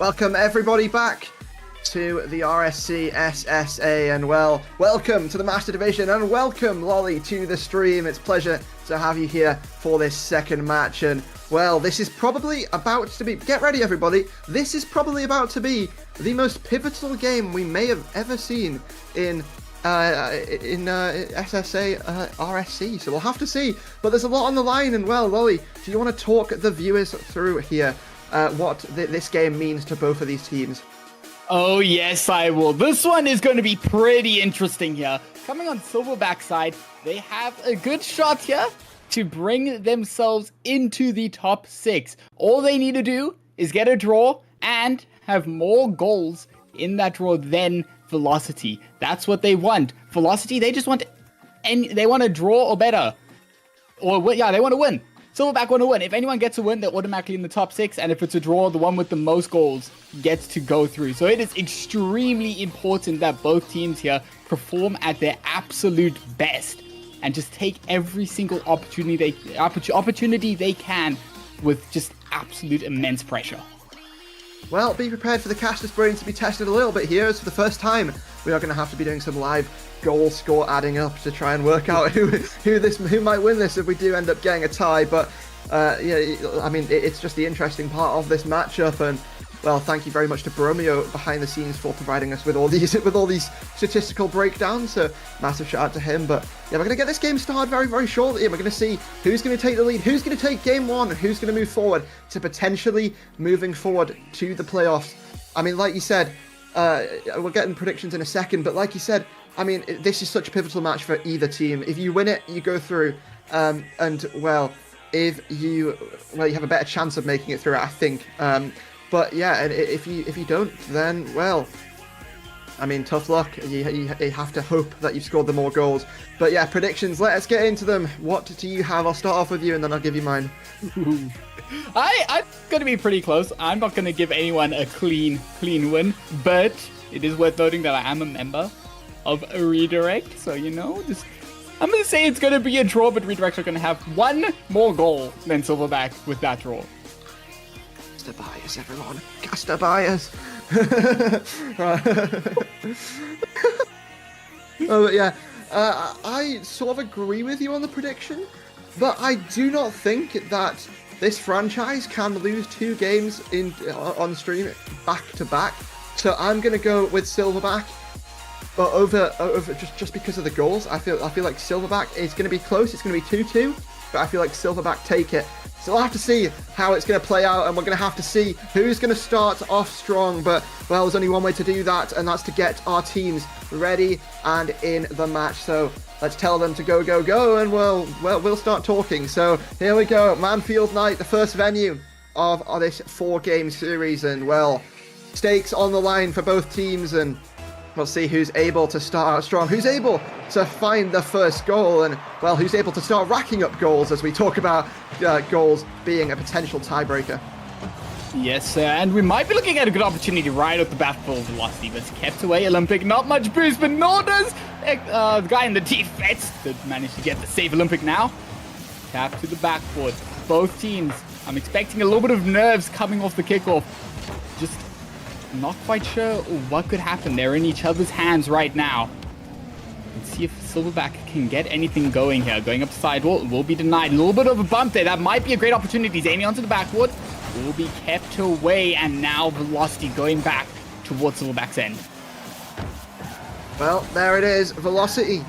Welcome everybody back to the RSC SSA, and well, welcome to the Master Division, and welcome Lolly to the stream. It's a pleasure to have you here for this second match, and well, this is probably about to be, get ready everybody, this is probably about to be the most pivotal game we may have ever seen in SSA RSC, so we'll have to see, but there's a lot on the line. And well, Lolly, do you want to talk the viewers through here what this game means to both of these teams? Oh yes, I will. This one is going to be pretty interesting here. Coming on Silverback side, they have a good shot here to bring themselves into the top 6. All they need to do is get a draw and have more goals in that draw than Velocity. That's what they want. Velocity, they just want, they want to draw or better. Or yeah, they want to win. Silverback want to win. If anyone gets a win, they're automatically in the top 6. And if it's a draw, the one with the most goals gets to go through. So it is extremely important that both teams here perform at their absolute best and just take every single opportunity they can with just absolute immense pressure. Well, be prepared for the caster's brain to be tested a little bit here, as for the first time we are going to have to be doing some live goal score adding up to try and work out who might win this if we do end up getting a tie. But yeah, I mean, it's just the interesting part of this matchup. And well, thank you very much to Bromeo behind the scenes for providing us with all these statistical breakdowns. So massive shout out to him. But yeah, we're going to get this game started very, very shortly, and we're going to see who's going to take the lead, who's going to take game 1, who's going to move forward to potentially moving forward to the playoffs. I mean, like you said, we'll get in predictions in a second, but like you said, I mean, this is such a pivotal match for either team. If you win it, you go through, and well, if you have a better chance of making it through, I think. But yeah, and if you don't, then well, I mean, tough luck. You have to hope that you've scored the more goals. But yeah, predictions. Let's get into them. What do you have? I'll start off with you, and then I'll give you mine. I'm gonna be pretty close. I'm not gonna give anyone a clean win, but it is worth noting that I am a member of a Redirect, so you know, I'm gonna say it's gonna be a draw, but Redirects are gonna have one more goal than Silverback with that draw. Caster bias, everyone. Caster bias. Oh, but yeah, I sort of agree with you on the prediction, but I do not think that this franchise can lose 2 games on stream back to back. So I'm gonna go with Silverback. But over just because of the goals, I feel like Silverback is going to be close. It's going to be 2-2, but I feel like Silverback take it. So we'll have to see how it's going to play out, and we're going to have to see who's going to start off strong. But well, there's only one way to do that, and that's to get our teams ready and in the match. So let's tell them to go, go, go, and we'll start talking. So here we go, Manfield Night, the first venue of this 4-game series, and well, stakes on the line for both teams, and we'll see who's able to start out strong, who's able to find the first goal, and, well, who's able to start racking up goals as we talk about goals being a potential tiebreaker. Yes, and we might be looking at a good opportunity right off the bat for Velocity, but it's kept away. Olympic, not much boost, but nor does the guy in the defense that managed to get the save. Olympic now. Tap to the backboard. Both teams, I'm expecting a little bit of nerves coming off the kickoff. Just not quite sure what could happen. They're in each other's hands right now. Let's see if Silverback can get anything going here. Going up the sidewall, will be denied. A little bit of a bump there. That might be a great opportunity. He's aiming onto the backboard. Will be kept away, and now Velocity going back towards Silverback's end. Well, there it is. Velocity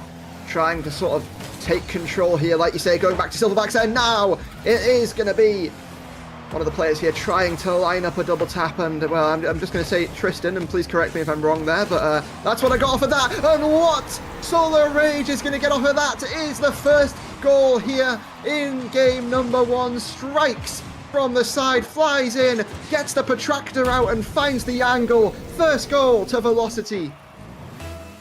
trying to sort of take control here, like you say, going back to Silverback's end. Now it is going to be one of the players here trying to line up a double tap, and well, I'm just going to say Tristan, and please correct me if I'm wrong there, but that's what I got off of that. And what Solar Rage is going to get off of that is the first goal here in game number 1. Strikes from the side, flies in, gets the protractor out and finds the angle. First goal to Velocity.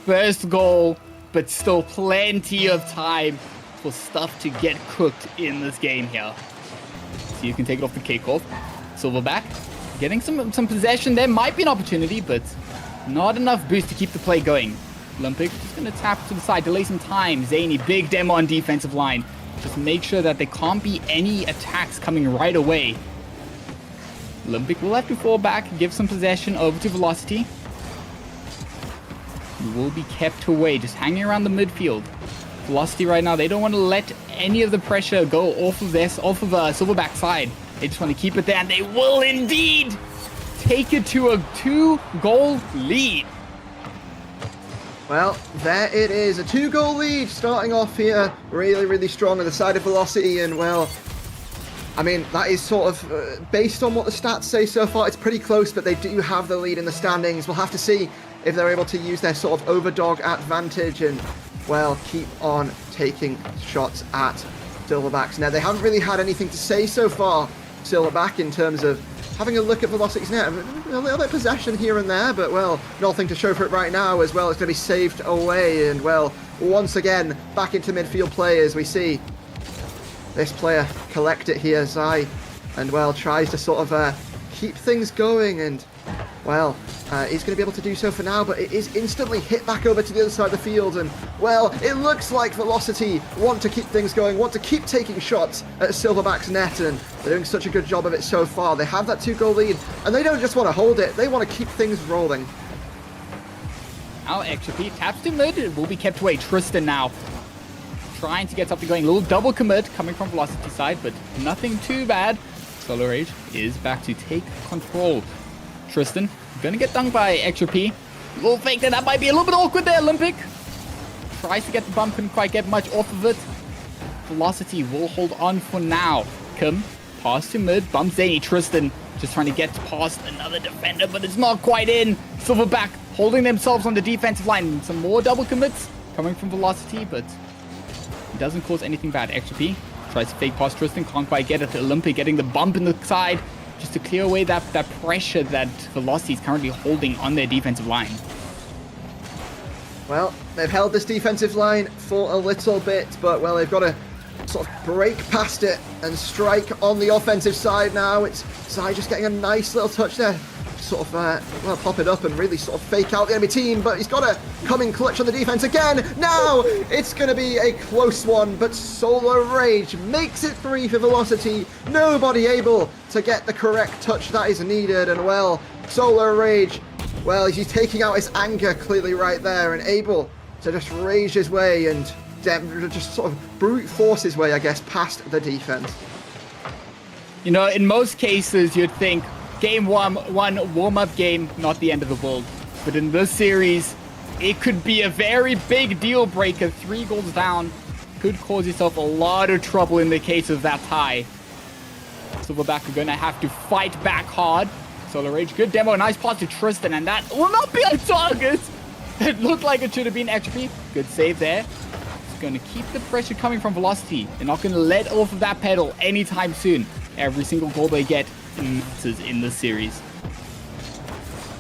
First goal, but still plenty of time for stuff to get cooked in this game here. So you can take it off the kickoff. Silverback getting some possession. There might be an opportunity, but not enough boost to keep the play going. Olympic just going to tap to the side, delay some time. Zany, big demo on defensive line. Just make sure that there can't be any attacks coming right away. Olympic will have to fall back and give some possession over to Velocity. He will be kept away, just hanging around the midfield. Velocity right now, they don't want to let any of the pressure go off of Silverback side. They just want to keep it there, and they will indeed take it to a 2-goal lead. Well, there it is, a 2-goal lead starting off here, really, really strong on the side of Velocity, and well, I mean, that is sort of, based on what the stats say so far, it's pretty close, but they do have the lead in the standings. We'll have to see if they're able to use their sort of overdog advantage and, well, keep on taking shots at Silverbacks. Now, they haven't really had anything to say so far, Silverback, in terms of having a look at Velocity's net. A little bit of possession here and there, but, well, nothing to show for it right now as well. It's going to be saved away, and, well, once again, back into midfield play as we see this player collect it here, Zai, and, well, tries to sort of keep things going, and, well, he's going to be able to do so for now, but it is instantly hit back over to the other side of the field, and, well, it looks like Velocity want to keep things going, want to keep taking shots at Silverback's net, and they're doing such a good job of it so far. They have that 2-goal lead, and they don't just want to hold it, they want to keep things rolling. Now, XP taps to mid, it will be kept away. Tristan now trying to get something going. A little double commit coming from Velocity side, but nothing too bad. Solar Rage is back to take control. Tristan gonna get dunked by Extra P. Little fake that might be a little bit awkward there, Olympic. Tries to get the bump, couldn't quite get much off of it. Velocity will hold on for now. Kim, pass to mid, bumps Zany. Tristan just trying to get past another defender, but it's not quite in. Silverback holding themselves on the defensive line. Some more double commits coming from Velocity, but it doesn't cause anything bad. Extra P tries to fake past Tristan, can't quite get it. Olympic getting the bump in the side just to clear away that pressure that Velocity is currently holding on their defensive line. Well, they've held this defensive line for a little bit, but, well, they've got to sort of break past it and strike on the offensive side now. It's Zai just getting a nice little touch there. Sort of, well, pop it up and really sort of fake out the enemy team, but he's got to come in clutch on the defense again. Now, it's going to be a close one, but Solar Rage makes it 3 for Velocity. Nobody able to get the correct touch that is needed, and, well, Solar Rage, well, he's taking out his anger clearly right there and able to just rage his way and just sort of brute force his way, I guess, past the defense. You know, in most cases, you'd think, Game 1, warm-up game, not the end of the world. But in this series, it could be a very big deal breaker. 3 goals down could cause yourself a lot of trouble in the case of that tie. Silverback are going to have to fight back hard. Solar Rage, good demo, nice pass to Tristan, and that will not be a target. It looked like it should have been XP. Good save there. It's going to keep the pressure coming from Velocity. They're not going to let off of that pedal anytime soon. Every single goal they get matters in this series.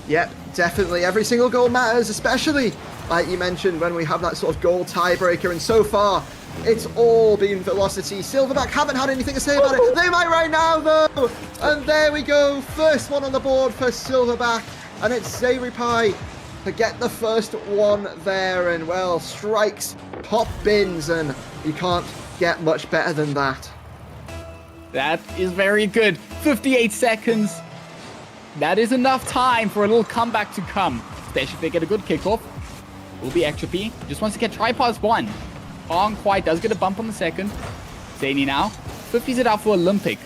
Yep, definitely. Every single goal matters, especially, like you mentioned, when we have that sort of goal tiebreaker, and so far, it's all been Velocity. Silverback haven't had anything to say about it. They might right now, though! And there we go. First one on the board for Silverback, and it's Zayripai to get the first one there, and, well, strikes, pop bins, and you can't get much better than that. That is very good. 58 seconds. That is enough time for a little comeback to come. Especially if they get a good kickoff. Will be Extra P. Just wants to get try-pass 1. On quite. Does get a bump on the second. Zany now. 50s it out for Olympic.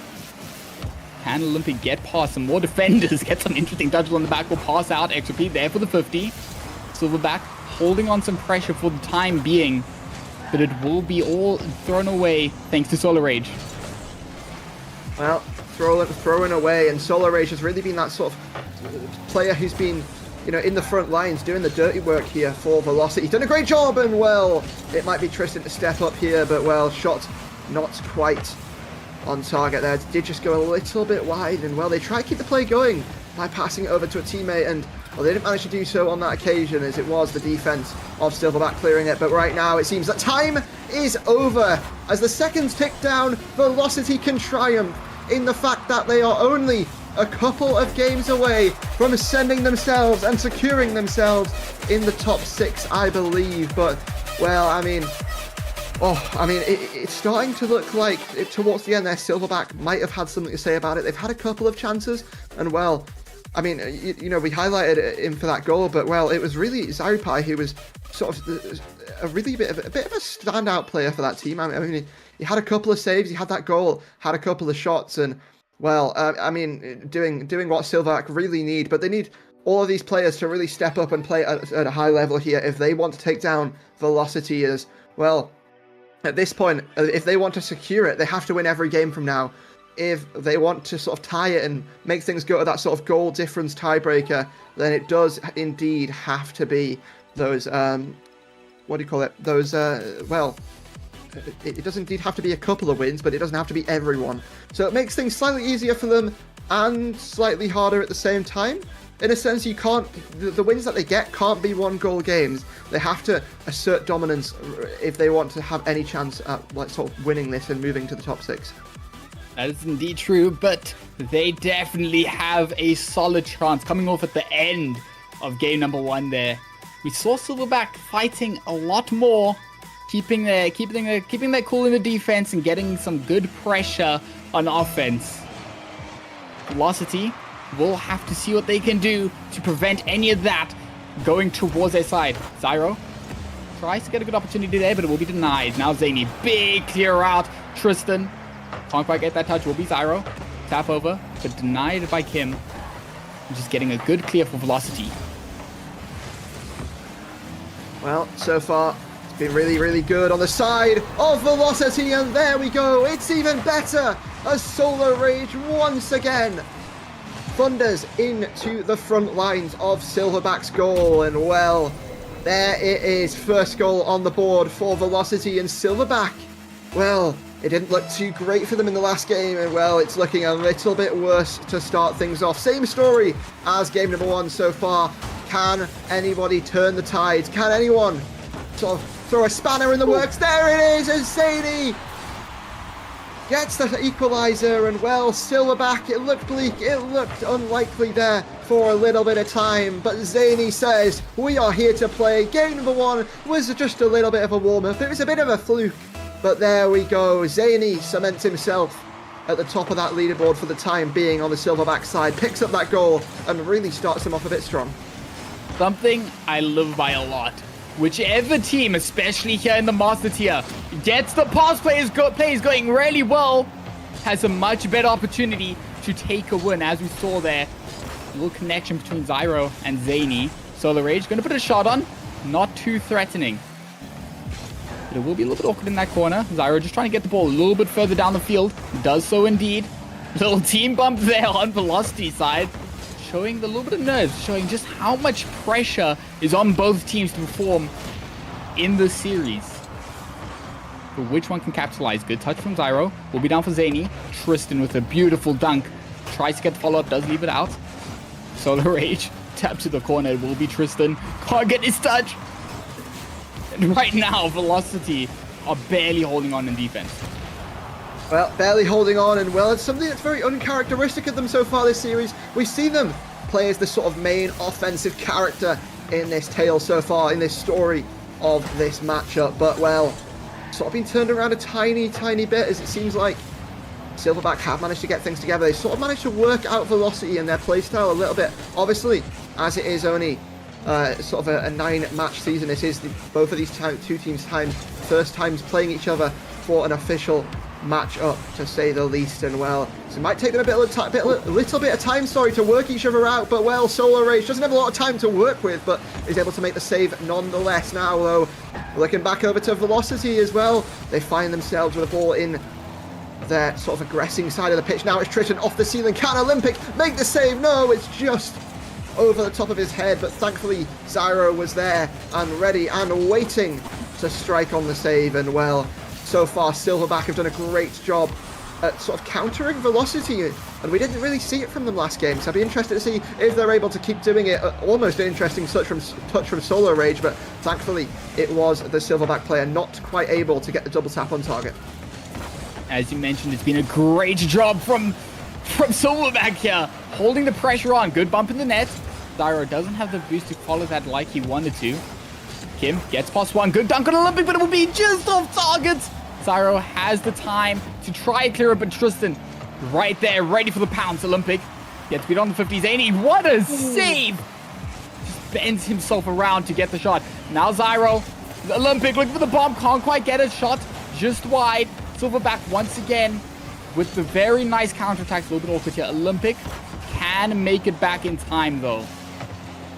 Can Olympic get past some more defenders? Get some interesting touches on the back. Will pass out. Extra P there for the 50. Silverback holding on some pressure for the time being. But it will be all thrown away thanks to Solar Rage. Well, throwing away, and Solar Rage has really been that sort of player who's been, you know, in the front lines doing the dirty work here for Velocity. He's done a great job, and, well, it might be Tristan to step up here, but, well, shot not quite on target there. It did just go a little bit wide, and, well, they try to keep the play going by passing it over to a teammate, and, well, they didn't manage to do so on that occasion, as it was the defense of Silverback clearing it. But right now, it seems that time is over. As the seconds tick down, Velocity can triumph in the fact that they are only a couple of games away from sending themselves and securing themselves in the top 6, I believe. But, well, I mean, Oh, I mean, it's starting to look like towards the end there, Silverback might have had something to say about it. They've had a couple of chances, and well, I mean, you know, we highlighted him for that goal, but well, it was really Zyropai who was sort of a really bit of a standout player for that team. I mean, he had a couple of saves, he had that goal, had a couple of shots, and well, I mean, doing what Silverback really need, but they need all of these players to really step up and play at a high level here if they want to take down Velocity as well. At this point, if they want to secure it, they have to win every game from now. If they want to sort of tie it and make things go to that sort of goal difference tiebreaker, then it does indeed have to be those, what do you call it? Those, well, it does indeed have to be a couple of wins, but it doesn't have to be everyone. So it makes things slightly easier for them and slightly harder at the same time. In a sense, you can't, the wins that they get can't be 1-goal games. They have to assert dominance if they want to have any chance at like sort of winning this and moving to the top 6. That is indeed true, but they definitely have a solid chance coming off at the end of game number 1 there. We saw Silverback fighting a lot more, keeping their cool in the defense and getting some good pressure on offense. Velocity will have to see what they can do to prevent any of that going towards their side. Zyro tries to get a good opportunity there, but it will be denied. Now Zany, big clear out. Tristan can't quite get that touch. Will be Zyro. Tap over, but denied by Kim. Just getting a good clear for Velocity. Well, so far, it's been really, really good on the side of Velocity, and there we go. It's even better as Solar Rage once again thunders into the front lines of Silverback's goal, and well, there it is, first goal on the board for Velocity, and Silverback, well, it didn't look too great for them in the last game, and well, it's looking a little bit worse to start things off. Same story as game number 1 so far. Can anybody turn the tides? Can anyone sort of throw a spanner in the works? There it is, and Sadie gets the equaliser, and well, Silverback, it looked bleak, it looked unlikely there for a little bit of time, but Zany says, we are here to play. Game number 1 was just a little bit of a warm-up, it was a bit of a fluke, but there we go. Zany cements himself at the top of that leaderboard for the time being on the Silverback side, picks up that goal, and really starts him off a bit strong. Something I live by a lot. Whichever team, especially here in the Master Tier, gets the pass plays going really well, has a much better opportunity to take a win, as we saw there. A little connection between Zyro and Zany. Solar Rage going to put a shot on. Not too threatening. But it will be a little bit awkward in that corner. Zyro just trying to get the ball a little bit further down the field. Does so indeed. Little team bump there on Velocity side. Showing the little bit of nerves, showing just how much pressure is on both teams to perform in the series. But which one can capitalize? Good touch from Zyro. Will be down for Zany. Tristan with a beautiful dunk. Tries to get the follow-up, does leave it out. Solar Rage, tap to the corner. It will be Tristan. Can't get his touch. And right now, Velocity are barely holding on in defense. Well, barely holding on, and well, it's something that's very uncharacteristic of them so far this series. We've seen them play as the sort of main offensive character in this tale so far, in this story of this matchup, but well, sort of been turned around a tiny bit, as it seems like Silverback have managed to get things together. They sort of managed to work out Velocity and their playstyle a little bit. Obviously, as it is only sort of a 9-match season, this is both of these two teams' first times playing each other for an official match up, to say the least, and well, so it might take them a little bit of time, to work each other out, but well, Solar Rage doesn't have a lot of time to work with, but is able to make the save nonetheless. Now though, looking back over to Velocity as well, they find themselves with a ball in their sort of aggressing side of the pitch. Now it's Tristan off the ceiling. Can Olympic make the save? No, it's just over the top of his head, but thankfully Zyro was there and ready and waiting to strike on the save, and well, so far Silverback have done a great job at sort of countering Velocity, and we didn't really see it from them last game, so I'd be interested to see if they're able to keep doing it. Almost an interesting touch from Solar Rage, but thankfully it was the Silverback player not quite able to get the double tap on target. As you mentioned, it's been a great job from Silverback here, holding the pressure on. Good bump in the net. Zyro doesn't have the boost to follow that like he wanted to. Kim gets past one. Good dunk on Olympic, but it will be just off target. Zyro has the time to try and clear it, but Tristan right there, ready for the pounce. Olympic gets beat on the 50s. Zany, what a save! Just bends himself around to get the shot. Now Zyro, the Olympic looking for the bomb, can't quite get a shot, just wide. Silverback once again with the very nice counterattack. A little bit awkward here. Olympic can make it back in time though.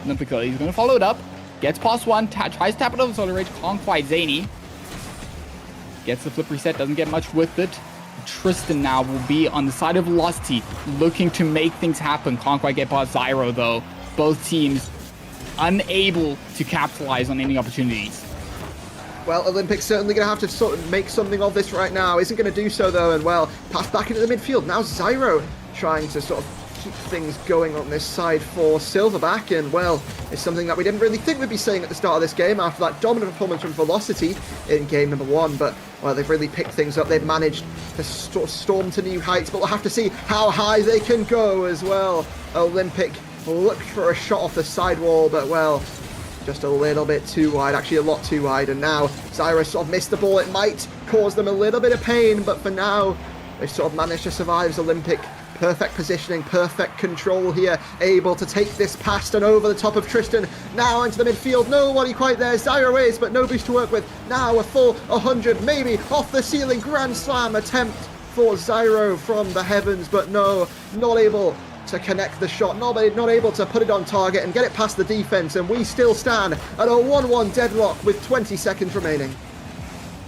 Olympic, he's going to follow it up. Gets past one, tries to tap it over Solar Rage, can't quite. Zany gets the flip reset, doesn't get much with it. Tristan now will be on the side of Velocity, looking to make things happen. Can't quite get past Zyro though. Both teams unable to capitalize on any opportunities. Well, Olympic's certainly going to have to sort of make something of this right now. Isn't going to do so though, and well, pass back into the midfield. Now Zyro trying to sort of keep things going on this side for Silverback, and well, it's something that we didn't really think we'd be seeing at the start of this game after that dominant performance from Velocity in game number 1, but well, they've really picked things up. They've managed to sort of storm to new heights, but we'll have to see how high they can go as well. Olympic looked for a shot off the sidewall, but well, just a little bit too wide, actually a lot too wide, and now Zyro sort of missed the ball. It might cause them a little bit of pain, but for now, they sort of managed to survive as Olympic. Perfect positioning, perfect control here, able to take this past and over the top of Tristan. Now into the midfield, nobody quite there. Zyro is, but no boost to work with. Now a full 100, maybe off the ceiling. Grand slam attempt for Zyro from the heavens, but no, not able to connect the shot, not able to put it on target and get it past the defense, and we still stand at a 1-1 deadlock with 20 seconds remaining.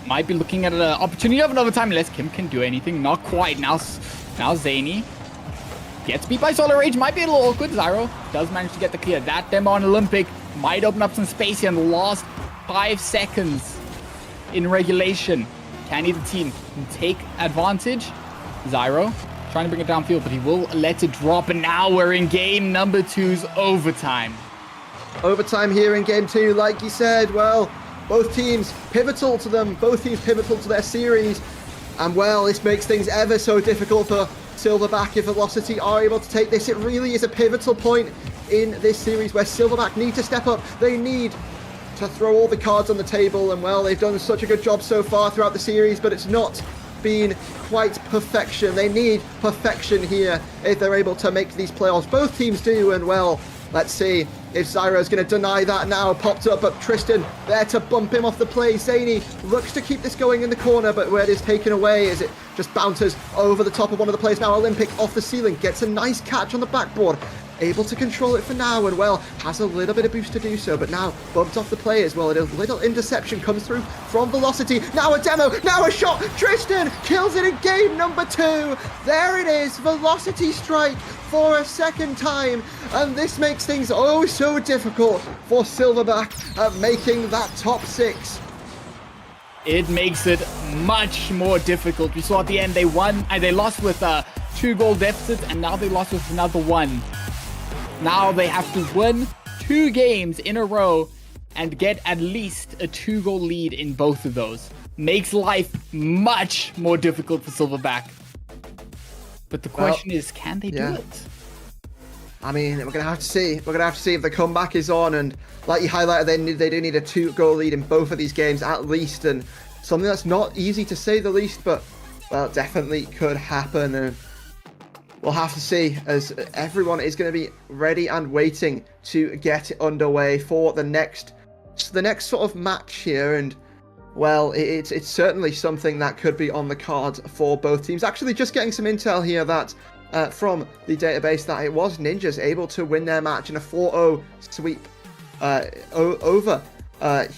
Might be looking at an opportunity of another time unless Kim can do anything. Not quite. Now Zany gets beat by Solar Rage. Might be a little awkward. Zyro does manage to get the clear. That demo on Olympic might open up some space here in the last 5 seconds in regulation. Can either team take advantage? Zyro trying to bring it downfield, but he will let it drop. And now we're in game number 2's overtime. Overtime here in game 2, like you said. Well, both teams pivotal to them. Both teams pivotal to their series. And well, this makes things ever so difficult for Silverback if Velocity are able to take this. It really is a pivotal point in this series where Silverback need to step up. They need to throw all the cards on the table, and well, they've done such a good job so far throughout the series, but it's not been quite perfection. They need perfection here if they're able to make these playoffs. Both teams do, and well, let's see if Zyro's going to deny that now. Popped up, but Tristan there to bump him off the play. Zany looks to keep this going in the corner, but where it is taken away as it just bounces over the top of one of the players. Now Olympic off the ceiling, gets a nice catch on the backboard. Able to control it for now, and well, has a little bit of boost to do so, but now bumped off the play as well. A little interception comes through from Velocity. Now a demo, now a shot. Tristan kills it in game number 2. There it is, Velocity strike for a second time, and this makes things oh so difficult for Silverback at making that top 6. It makes it much more difficult. We saw at the end they won and they lost with a 2-goal deficit, and now they lost with another 1. Now they have to win 2 games in a row and get at least a 2-goal lead in both of those. Makes life much more difficult for Silverback. But the question is, can they do it? I mean, we're going to have to see. We're going to have to see if the comeback is on, and like you highlighted, they do need a 2-goal lead in both of these games at least, and something that's not easy to say the least, but well, definitely could happen. And we'll have to see, as everyone is going to be ready and waiting to get underway for the next sort of match here. And well, it's certainly something that could be on the cards for both teams. Actually, just getting some intel here that from the database that it was Ninjas able to win their match in a 4-0 sweep over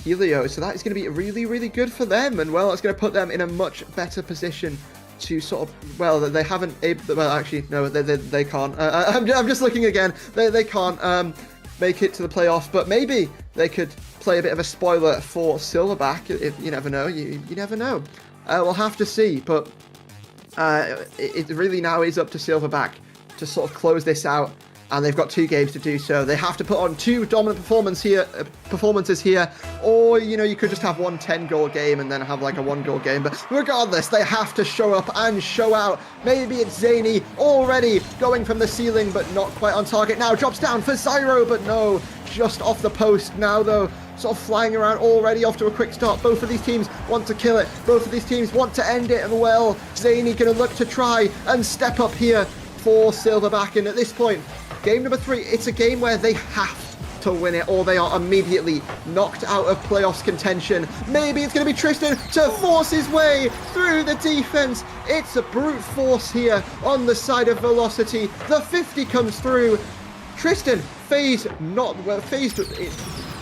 Helio. So that is going to be really, really good for them. And well, it's going to put them in a much better position to sort of, well, they haven't well, actually no, they can't. I'm just looking again. They can't make it to the playoffs, but maybe they could play a bit of a spoiler for Silverback. You never know. You never know. We'll have to see, but it really now is up to Silverback to sort of close this out, and they've got 2 games to do so. They have to put on 2 dominant performances here, or you could just have one 10-goal game and then have like a 1-goal game. But regardless, they have to show up and show out. Maybe it's Zany already going from the ceiling, but not quite on target. Now drops down for Zyro, but no, just off the post. Now though, sort of flying around already off to a quick start. Both of these teams want to kill it. Both of these teams want to end it. And well, Zany going to look to try and step up here for Silverback. And at this point, game number 3, it's a game where they have to win it or they are immediately knocked out of playoffs contention. Maybe it's going to be Tristan to force his way through the defense. It's a brute force here on the side of Velocity. The 50 comes through. Tristan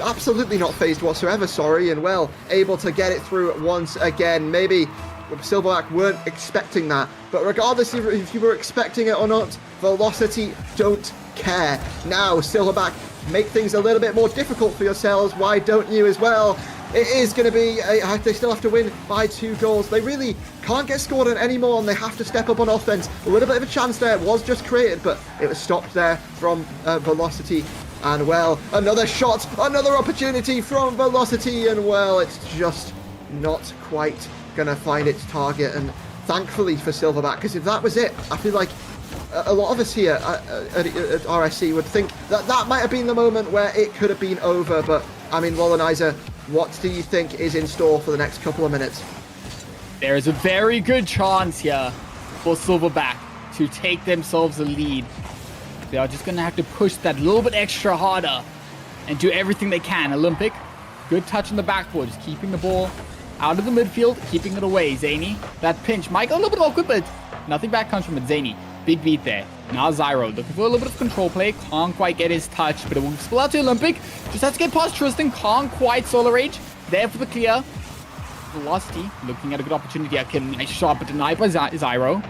absolutely not phased whatsoever, sorry, and well, able to get it through once again. Maybe Silverback weren't expecting that, but regardless if you were expecting it or not, Velocity don't care. Now, Silverback, make things a little bit more difficult for yourselves. Why don't you as well? It is going to be, they still have to win by 2 goals. They really can't get scored on anymore, and they have to step up on offense. A little bit of a chance there was just created, but it was stopped there from Velocity. And well, another shot, another opportunity from Velocity, and well, it's just not quite going to find its target. And thankfully for Silverback, because if that was it, I feel like a lot of us here at RSC would think that that might have been the moment where it could have been over. But I mean, Lolanizer, what do you think is in store for the next couple of minutes? There is a very good chance here for Silverback to take themselves a lead. They are just going to have to push that little bit extra harder and do everything they can. Olympic, good touch on the backboard, just keeping the ball out of the midfield, keeping it away. Zany, that pinch might go a little bit awkward, but nothing back comes from it. Zany, big beat there. Now Zyro, looking for a little bit of control play. Can't quite get his touch, but it will spill out to Olympic. Just has to get past Tristan. Can't quite Solar Rage. There for the clear. Velocity, looking at a good opportunity. Nice shot, but denied by Zyro.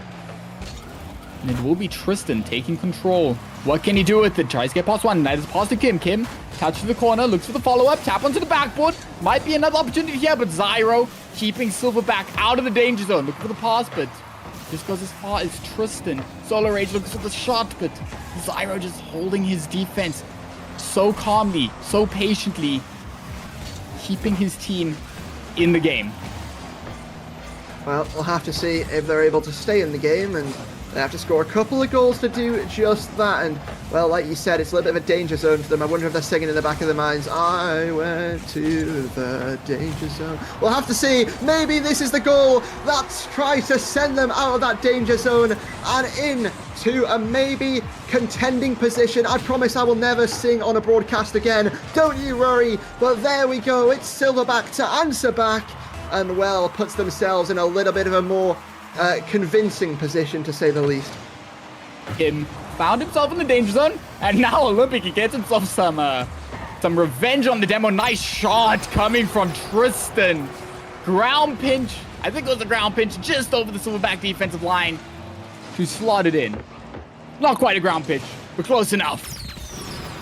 And it will be Tristan taking control. What can he do with it? Tries to get past one. That is past to Kim. Kim, touch to the corner, looks for the follow-up. Tap onto the backboard. Might be another opportunity here, but Zyro keeping Silverback out of the danger zone. Looking for the pass, but just goes as far as Tristan. Solar Rage looks for the shot, but Zyro just holding his defense so calmly, so patiently, keeping his team in the game. Well, we'll have to see if they're able to stay in the game, and they have to score a couple of goals to do just that. And well, like you said, it's a little bit of a danger zone for them. I wonder if they're singing in the back of their minds, I went to the danger zone. We'll have to see. Maybe this is the goal that's trying to send them out of that danger zone and into a maybe contending position. I promise I will never sing on a broadcast again, don't you worry. But there we go, it's Silverback to answer back, and well, puts themselves in a little bit of a more convincing position, to say the least. Kim found himself in the danger zone, and now Olympic, he gets himself some revenge on the demo. Nice shot coming from Tristan. Ground pinch. I think it was a ground pinch just over the Silverback defensive line to slot it in. Not quite a ground pinch, but close enough.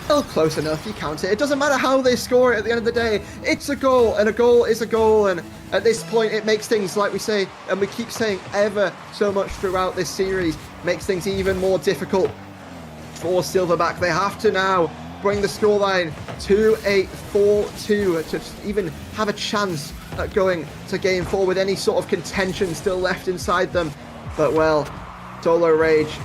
Well, close enough, you count it. It doesn't matter how they score it at the end of the day. It's a goal, and a goal is a goal, and at this point it makes things, like we say, and we keep saying ever so much throughout this series, makes things even more difficult for Silverback. They have to now bring the scoreline to a 4-2 to even have a chance at going to game 4 with any sort of contention still left inside them. But well, Solar Rage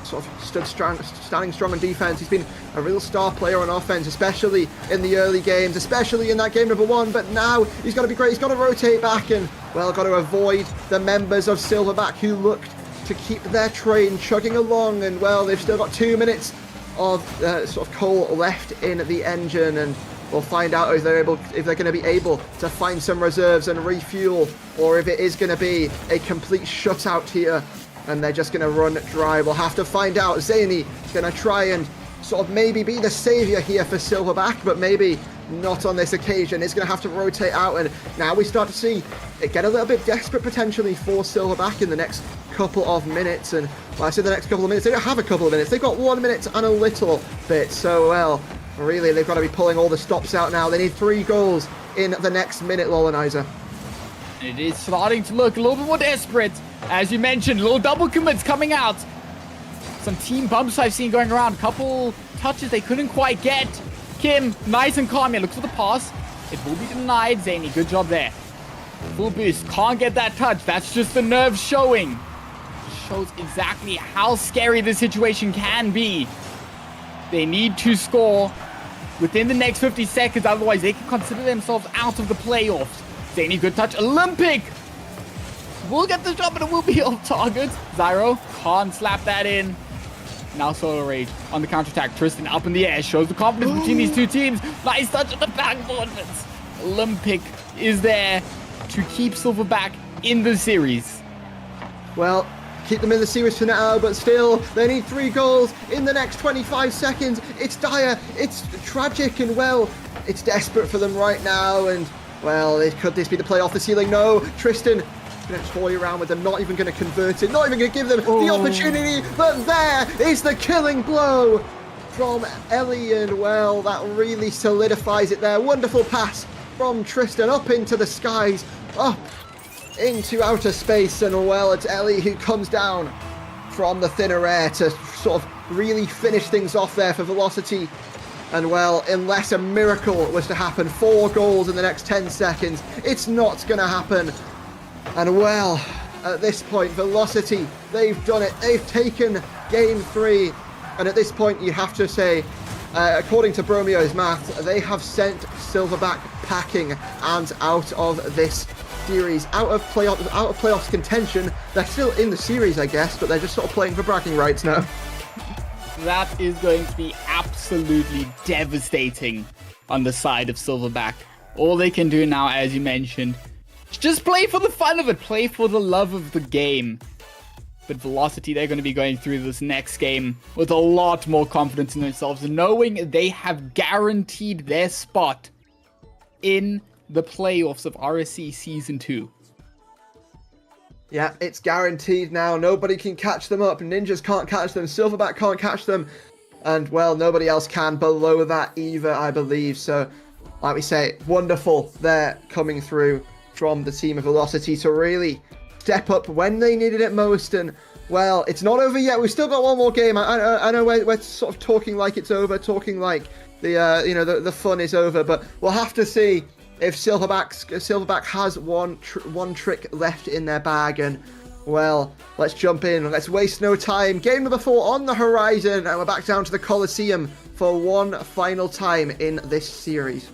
sort of standing strong on defense. He's been a real star player on offense, especially in the early games, especially in that game number 1. But now he's got to be great. He's got to rotate back and, well, got to avoid the members of Silverback who looked to keep their train chugging along. And, well, they've still got 2 minutes of sort of coal left in the engine, and we'll find out if they're going to be able to find some reserves and refuel, or if it is going to be a complete shutout here and they're just going to run dry. We'll have to find out. Zany is going to try and sort of maybe be the saviour here for Silverback, but maybe not on this occasion. It's going to have to rotate out, and now we start to see it get a little bit desperate potentially for Silverback in the next couple of minutes. And well, I say the next couple of minutes, they don't have a couple of minutes. They've got 1 minute and a little bit. So, well, really, they've got to be pulling all the stops out now. They need 3 goals in the next minute, Lolanizer. It is starting to look a little bit more desperate. As you mentioned, little double commits coming out. Some team bumps I've seen going around. Couple touches they couldn't quite get. Kim, nice and calm here. Looks for the pass. It will be denied. Zany, good job there. Full boost. Can't get that touch. That's just the nerves showing. Shows exactly how scary this situation can be. They need to score within the next 50 seconds. Otherwise, they can consider themselves out of the playoffs. Zany, good touch. Olympic will get the shot, but it will be off target. Zyro can't slap that in. Now Solar Rage on the counterattack. Tristan up in the air. Shows the confidence between these two teams. Nice touch on the backboard. But Olympic is there to keep Silverback in the series. Well, keep them in the series for now, but still, they need 3 goals in the next 25 seconds. It's dire, it's tragic, and well, it's desperate for them right now. And well, could this be the play off the ceiling? No, Tristan going to toy around with them, not even going to convert it, not even going to give them the opportunity. But there is the killing blow from Ellie, and well, that really solidifies it there. Wonderful pass from Tristan up into the skies, up into outer space, and well, it's Ellie who comes down from the thinner air to sort of really finish things off there for Velocity. And well, unless a miracle was to happen, 4 goals in the next 10 seconds, it's not going to happen. And well, at this point, Velocity, they've done it. They've taken game 3. And at this point, you have to say, according to Bromeo's math, they have sent Silverback packing and out of this series, out of playoffs contention. They're still in the series, I guess, but they're just sort of playing for bragging rights now. That is going to be absolutely devastating on the side of Silverback. All they can do now, as you mentioned, is just play for the fun of it, play for the love of the game. But Velocity, they're going to be going through this next game with a lot more confidence in themselves, knowing they have guaranteed their spot in the playoffs of RSC Season 2. Yeah, it's guaranteed now. Nobody can catch them up. Ninjas can't catch them. Silverback can't catch them. And, well, nobody else can below that either, I believe. So, like we say, wonderful they're coming through from the team of Velocity to really step up when they needed it most. And, well, it's not over yet. We've still got one more game. I know we're sort of talking like it's over, talking like the fun is over. But we'll have to see if Silverback has one trick left in their bag. And, well, let's jump in. Let's waste no time. Game number 4 on the horizon, and we're back down to the Coliseum for one final time in this series.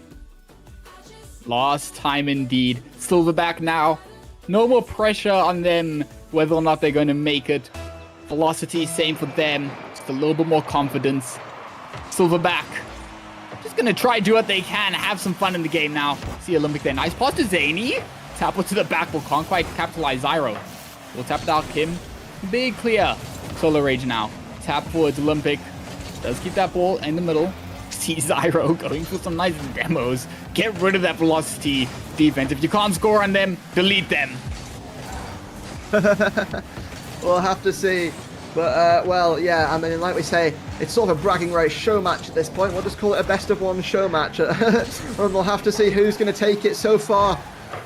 Last time indeed. Silverback now. No more pressure on them whether or not they're going to make it. Velocity, same for them. Just a little bit more confidence. Silverback just going to try do what they can, have some fun in the game now. See Olympic there. Nice pass to Zany. Tap it to the back, but can't quite capitalize. Zyro will tap it out. Kim. Big clear. Solar Rage now. Tap forwards. Olympic does keep that ball in the middle. See Zyro going for some nice demos. Get rid of that Velocity defense. If you can't score on them, delete them. We'll have to see. But, well, yeah, I mean, like we say, it's sort of a bragging rights show match at this point. We'll just call it a best-of-1 show match. And we'll have to see who's going to take it. So far,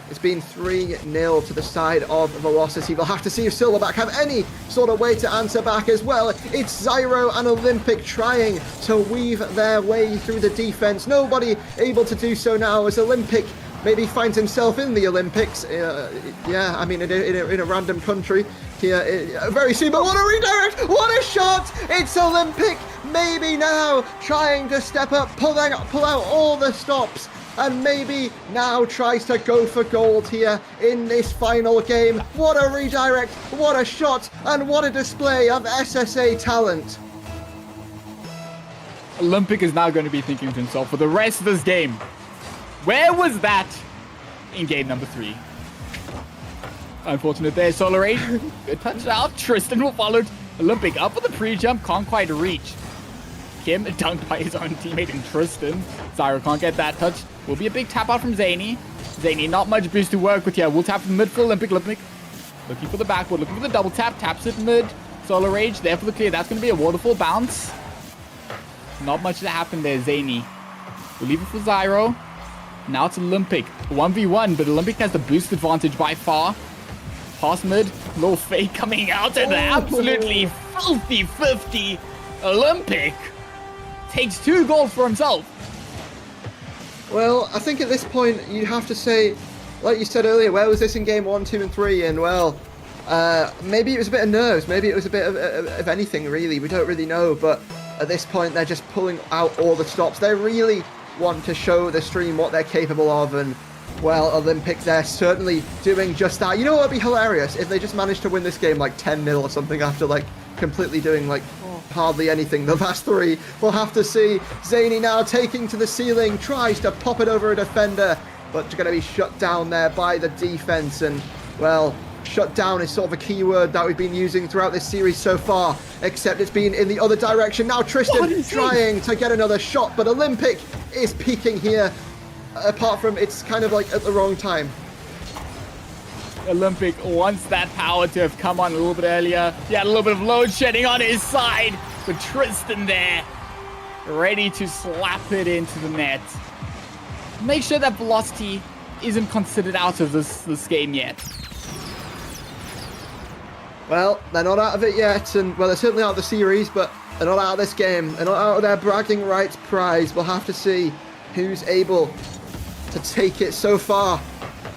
it's been 3-0 to the side of Velocity. We'll have to see if Silverback have any sort of way to answer back as well. It's Zyro and Olympic trying to weave their way through the defense. Nobody able to do so now as Olympic maybe finds himself in the Olympics. Yeah, I mean, in a random country here very soon. But what a redirect! What a shot! It's Olympic, maybe now trying to step up, pull out all the stops, and maybe now tries to go for gold here in this final game. What a redirect, what a shot, and what a display of SSA talent. Olympic is now going to be thinking to himself for the rest of this game, where was that in game number 3? Unfortunate there, Solar Rage. Good touch out. Tristan will follow. Olympic up with the pre-jump, can't quite reach. Kim dunked by his own teammate in Tristan. Zyro can't get that touch. Will be a big tap out from Zany. Zany, not much boost to work with here. We'll tap from mid for Olympic. Olympic looking for the backboard, looking for the double tap. Taps it mid. Solar Rage there for the clear. That's going to be a waterfall bounce. Not much to happen there, Zany. We'll leave it for Zyro. Now it's Olympic. 1v1, but Olympic has the boost advantage by far. Pass mid. Little fake coming out, and absolutely filthy 50. Olympic takes 2 goals for himself. Well, I think at this point you have to say, like you said earlier, where was this in game 1, 2, and 3? And well, maybe it was a bit of nerves, maybe it was a bit of anything really. We don't really know, but at this point, they're just pulling out all the stops. They really want to show the stream what they're capable of, and well, Olympic, they're certainly doing just that. You know what would be hilarious? If they just managed to win this game like 10-0 or something after like completely doing like hardly anything the last three. We'll have to see. Zany now taking to the ceiling, tries to pop it over a defender, but going to be shut down there by the defense. And well, shut down is sort of a key word that we've been using throughout this series so far, except it's been in the other direction. Now Tristan trying to get another shot, but Olympic is peaking here. Apart from it's kind of like at the wrong time. Olympic wants that power to have come on a little bit earlier. He had a little bit of load shedding on his side, but Tristan there, ready to slap it into the net. Make sure that velocity isn't considered out of this game yet. Well, they're not out of it yet, and well, they're certainly out of the series, but they're not out of this game. They're not out of their bragging rights prize. We'll have to see who's able to take it so far.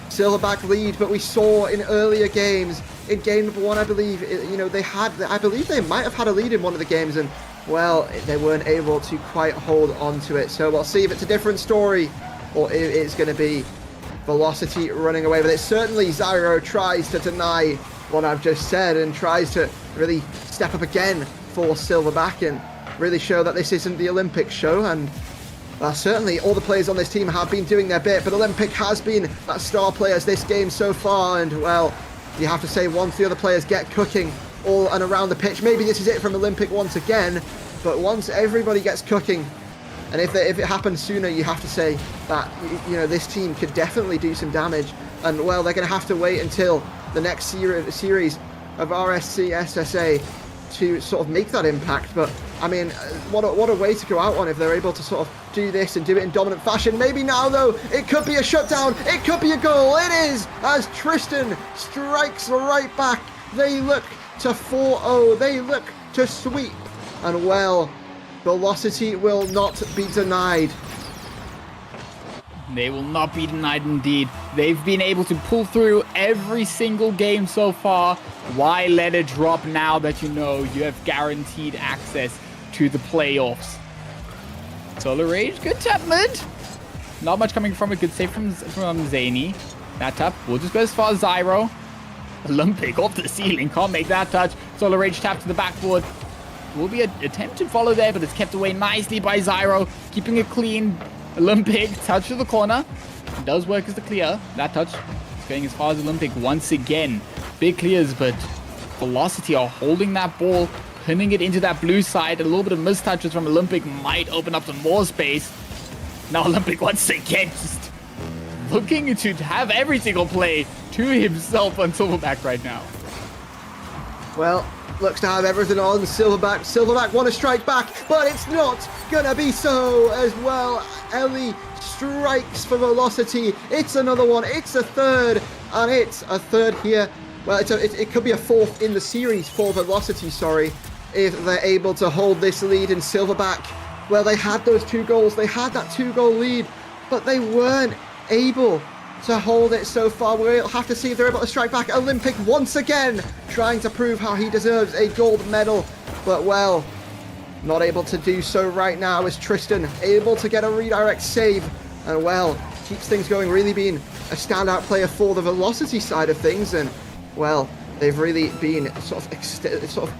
Silverback lead, but we saw in earlier games, in game number 1, I believe, I believe they might have had a lead in one of the games, and well, they weren't able to quite hold on to it. So we'll see if it's a different story, or if it's going to be Velocity running away with it. Certainly Zyro tries to deny what I've just said and tries to really step up again for Silverback and really show that this isn't the Olympic show. And certainly all the players on this team have been doing their bit, but Olympic has been that star players this game so far. And well, you have to say, once the other players get cooking all and around the pitch, maybe this is it from Olympic once again, but once everybody gets cooking, and if it happens sooner, you have to say that this team could definitely do some damage. And well, they're going to have to wait until the next series of RSC SSA to sort of make that impact. But I mean, what a way to go out on if they're able to sort of do this and do it in dominant fashion. Maybe now though, it could be a shutdown, it could be a goal. It is, as Tristan strikes right back. They look to 4-0, they look to sweep, and well, Velocity will not be denied. They will not be denied indeed. They've been able to pull through every single game so far. Why let it drop now that you know you have guaranteed access to the playoffs? Solar Rage, good tap mid. Not much coming from it. Good save from Zany. That tap will just go as far as Zyro. Olympic off the ceiling, can't make that touch. Solar Rage tap to the backboard. Will be an attempted follow there, but it's kept away nicely by Zyro, keeping it clean. Olympic touch to the corner. It does work as the clear. That touch is going as far as Olympic once again. Big clears, but Velocity are holding that ball, pinning it into that blue side. A little bit of mistouches from Olympic might open up some more space. Now Olympic once again just looking to have every single play to himself on Silverback right now. Well, looks to have everything on Silverback. Silverback want to strike back, but it's not gonna be so as well. Ellie strikes for Velocity. It's another one. It's a third, and it's a third here. Well, it could be a fourth in the series for Velocity, sorry, if they're able to hold this lead in Silverback. Well, they had those 2 goals. They had that 2-goal lead, but they weren't able to hold it so far. We'll have to see if they're able to strike back. Olympic once again trying to prove how he deserves a gold medal, but well, not able to do so right now as Tristan able to get a redirect save, and well, keeps things going, really being a standout player for the Velocity side of things. And well, they've really been sort of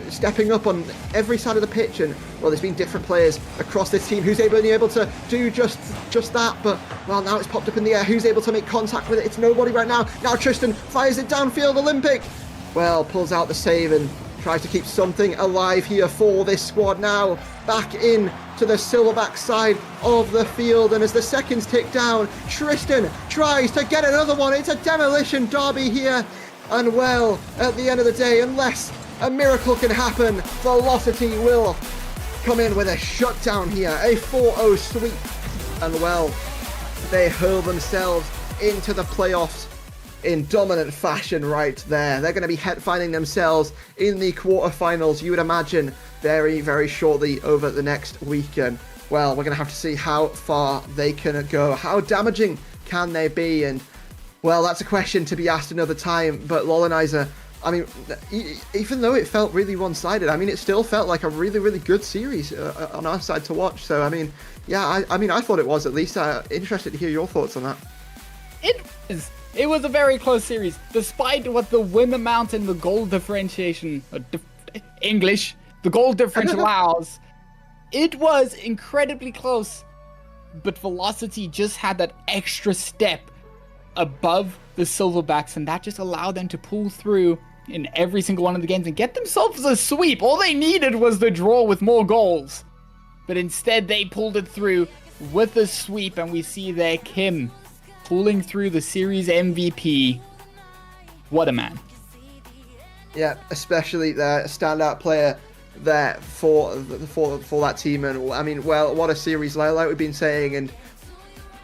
stepping up on every side of the pitch, and well, there's been different players across this team who's able to do just that, but well, now it's popped up in the air. Who's able to make contact with it? It's nobody right now. Now Tristan fires it downfield. Olympic, well, pulls out the save and tries to keep something alive here for this squad. Now back in to the Silverback side of the field, and as the seconds tick down, Tristan tries to get another one. It's a demolition derby here, and well, at the end of the day, unless a miracle can happen, Velocity will come in with a shutdown here, a 4-0 sweep, and well, they hurl themselves into the playoffs in dominant fashion right there. They're going to be finding themselves in the quarterfinals, you would imagine, very, very shortly over the next weekend. Well, we're going to have to see how far they can go. How damaging can they be? And well, that's a question to be asked another time, but Lolanizer, I mean, even though it felt really one-sided, I mean, it still felt like a really, really good series on our side to watch. So, I mean, yeah, I mean, I thought it was at least. Interested to hear your thoughts on that. It was a very close series, despite what the win amount and the goal differentiation, the goal difference allows. It was incredibly close, but Velocity just had that extra step above the Silverbacks, and that just allowed them to pull through in every single one of the games and get themselves a sweep. All they needed was the draw with more goals, but instead they pulled it through with a sweep, and we see there Kim pulling through the series MVP. What a man. Yeah, especially the standout player there for that team. And I mean, well, what a series, like we've been saying. And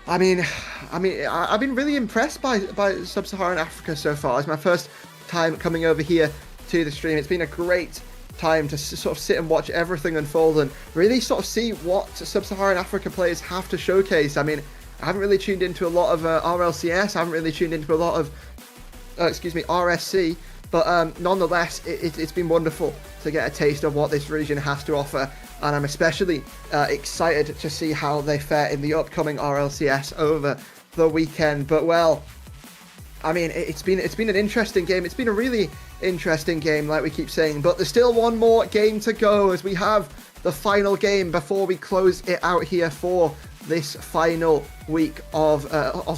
I mean, I've been really impressed by Sub-Saharan Africa so far. It's my first time coming over here to the stream. It's been a great time to sort of sit and watch everything unfold and really sort of see what Sub-Saharan Africa players have to showcase. I mean, I haven't really tuned into a lot of RLCS. I haven't really tuned into a lot of, RSC. But nonetheless, it's been wonderful to get a taste of what this region has to offer. And I'm especially excited to see how they fare in the upcoming RLCS over the weekend. But, well, I mean, it's been an interesting game. It's been a really interesting game, like we keep saying. But there's still one more game to go as we have the final game before we close it out here for this final week of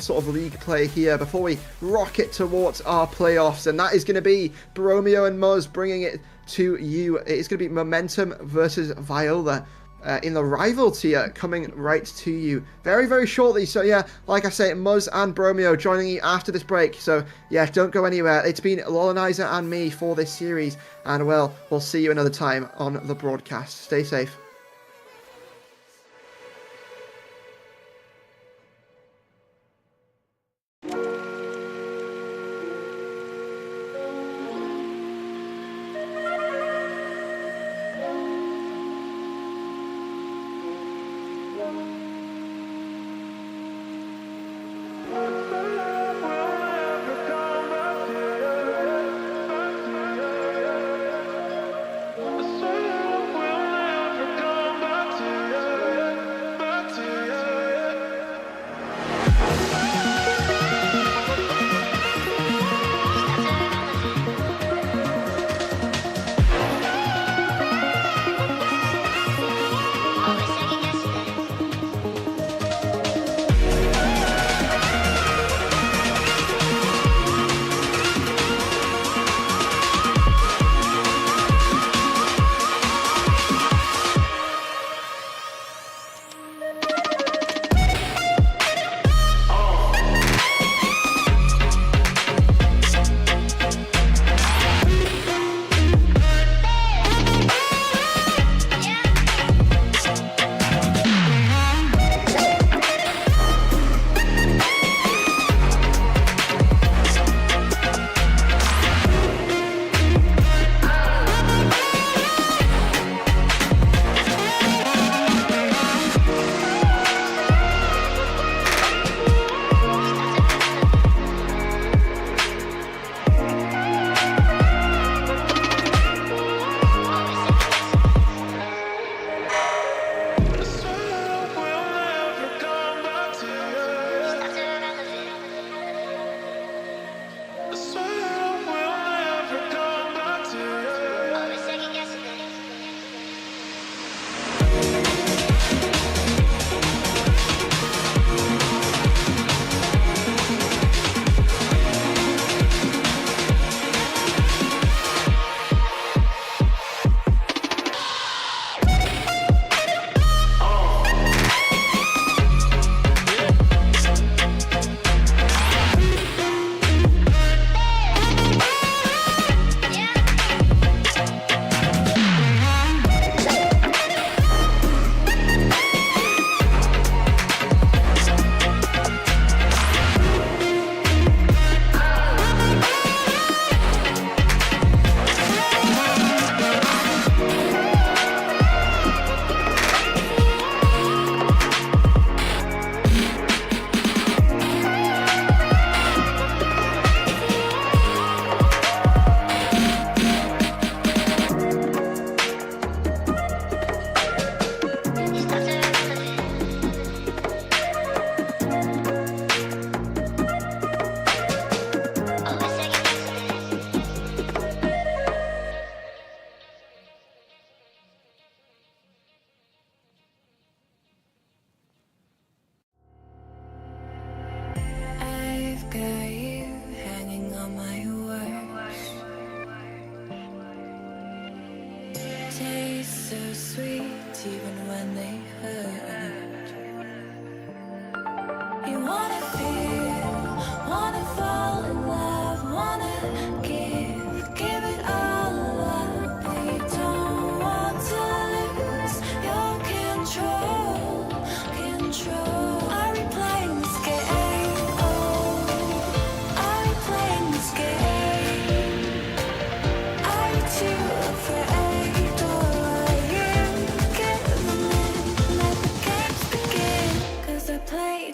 sort of league play here before we rocket towards our playoffs, and that is going to be Bromeo and Muzz bringing it to you. It's going to be Momentum versus Viola in the rival tier coming right to you very, very shortly. So yeah, like I say, Muzz and Bromeo joining you after this break. So yeah, don't go anywhere. It's been Lolanizer and me for this series, and well, we'll see you another time on the broadcast. Stay safe.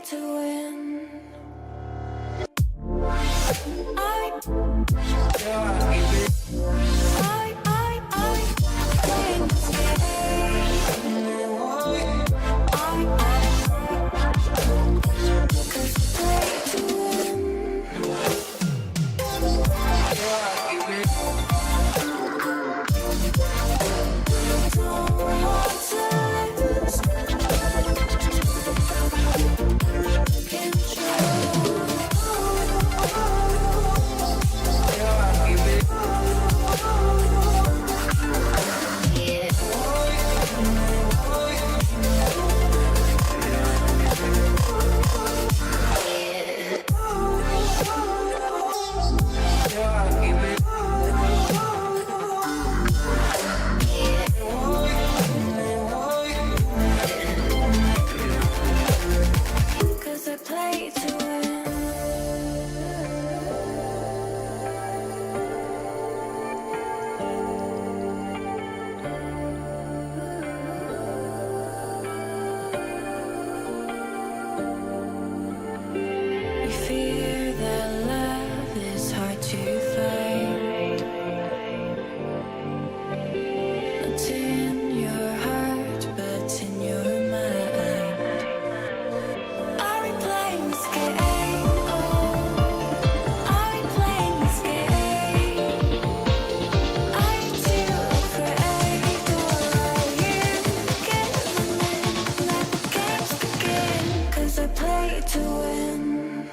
to win. Cause I play to win. You fear that love is hard to find. Not in your heart, but in your mind. Are we playing this game? Oh, are we playing this game? Are you too afraid? Or are you giving in? Let the games begin. 'Cause I play to win.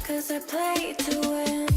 Cause I play to win.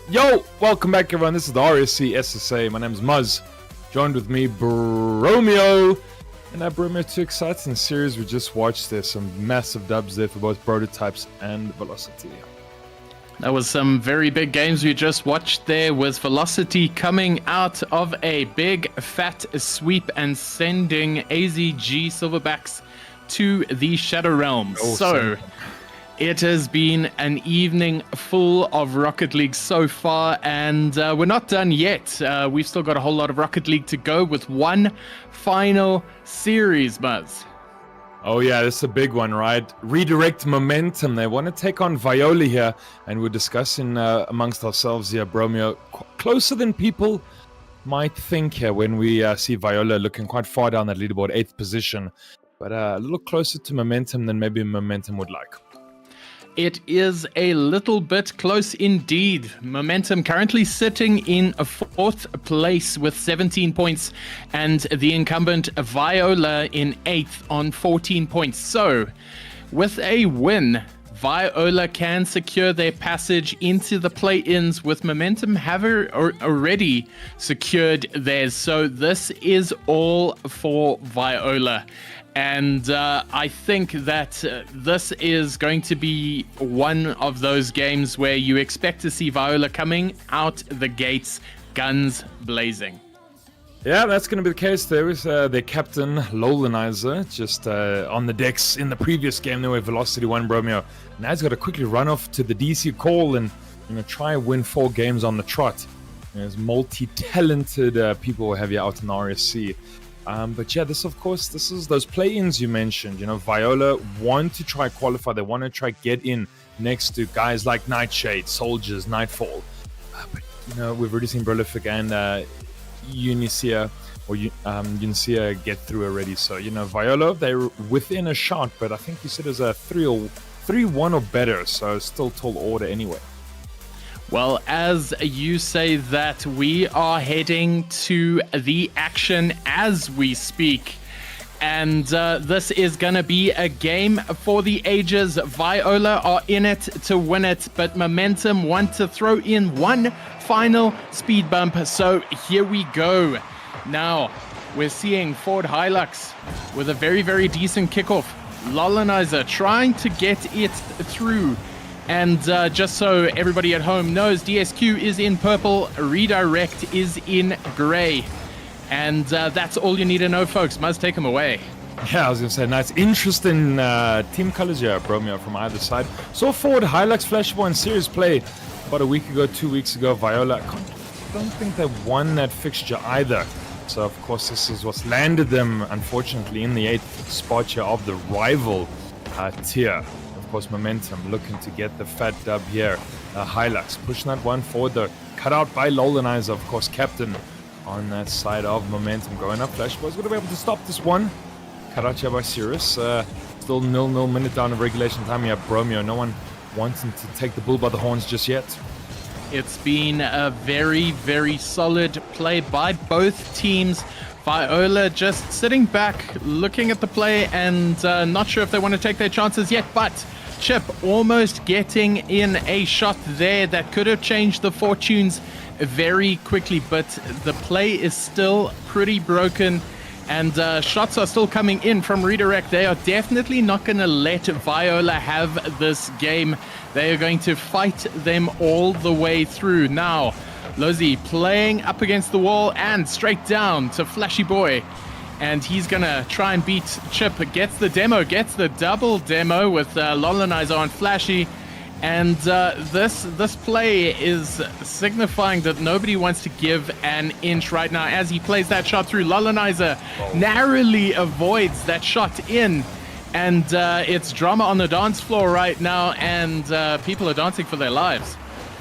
Yo, welcome back everyone. This is the RSC SSA. My name is Muzz. Joined with me, Bromeo. And that Bromeo 2 exciting series we just watched. There's some massive dubs there for both prototypes and Velocity. That was some very big games we just watched there, with Velocity coming out of a big fat sweep and sending AZG Silverbacks to the Shadow Realms. So it has been an evening full of Rocket League so far, and we're not done yet. We've still got a whole lot of Rocket League to go with one final series, Buzz. Oh yeah, this is a big one, right? Redirect Momentum. They want to take on Viola here, and we're discussing amongst ourselves here, Bromeo, closer than people might think here when we see Viola looking quite far down that leaderboard, 8th position, but a little closer to Momentum than maybe Momentum would like. It is a little bit close indeed. Momentum currently sitting in a 4th place with 17 points, and the incumbent Viola in 8th on 14 points. So, with a win, Viola can secure their passage into the play-ins, with Momentum having already secured theirs. So this is all for Viola. And I think that this is going to be one of those games where you expect to see Viola coming out the gates, guns blazing. Yeah, that's going to be the case. There was their captain, Lolanizer, just on the decks in the previous game. There were Velocity 1 Bromeo. Now he's got to quickly run off to the DC call and try and win 4 games on the trot. There's multi-talented people we have here out in the RSC. But yeah, this is those play-ins you mentioned. Viola want to try qualify. They want to try get in next to guys like Nightshade, Soldiers, Nightfall. But we've already seen Prolific and Unicea get through already. So Viola, they're within a shot, but I think you said it was a 3-1 or better. So still tall order anyway. Well, as you say that, we are heading to the action as we speak. And this is going to be a game for the ages. Viola are in it to win it, but Momentum want to throw in one final speed bump. So here we go. Now, we're seeing Ford Hilux with a very, very decent kickoff. Lolanizer trying to get it through. And just so everybody at home knows, DSQ is in purple, Redirect is in gray. And that's all you need to know, folks. Must take them away. Yeah, I was going to say, nice. Interesting team colors here, Bromeo, from either side. So forward, Hilux, Flashboy, and Series Play about a week ago, 2 weeks ago. Viola, I don't think they won that fixture either. So, of course, this is what's landed them, unfortunately, in the 8th spot here of the rival tier. Of course, Momentum looking to get the fat dub here. Hilux pushing that one forward, though. Cut out by Lolanizer, of course, captain on that side of Momentum. Going up, Flashboy's going to be able to stop this one. Cut out here by Sirius. Still 0-0 minute down of regulation time here. Bromeo, no one wanting to take the bull by the horns just yet. It's been a very, very solid play by both teams. Viola just sitting back, looking at the play, and not sure if they want to take their chances yet, but Chip almost getting in a shot there that could have changed the fortunes very quickly, but the play is still pretty broken, and shots are still coming in from Redirect. They are definitely not going to let Viola have this game. They are going to fight them all the way through. Now, Lozi playing up against the wall and straight down to Flashy Boy. And he's going to try and beat Chip. Gets the double demo with Lolanizer on Flashy. And this play is signifying that nobody wants to give an inch right now. As he plays that shot through, Lolanizer narrowly avoids that shot in. And it's drama on the dance floor right now, and people are dancing for their lives.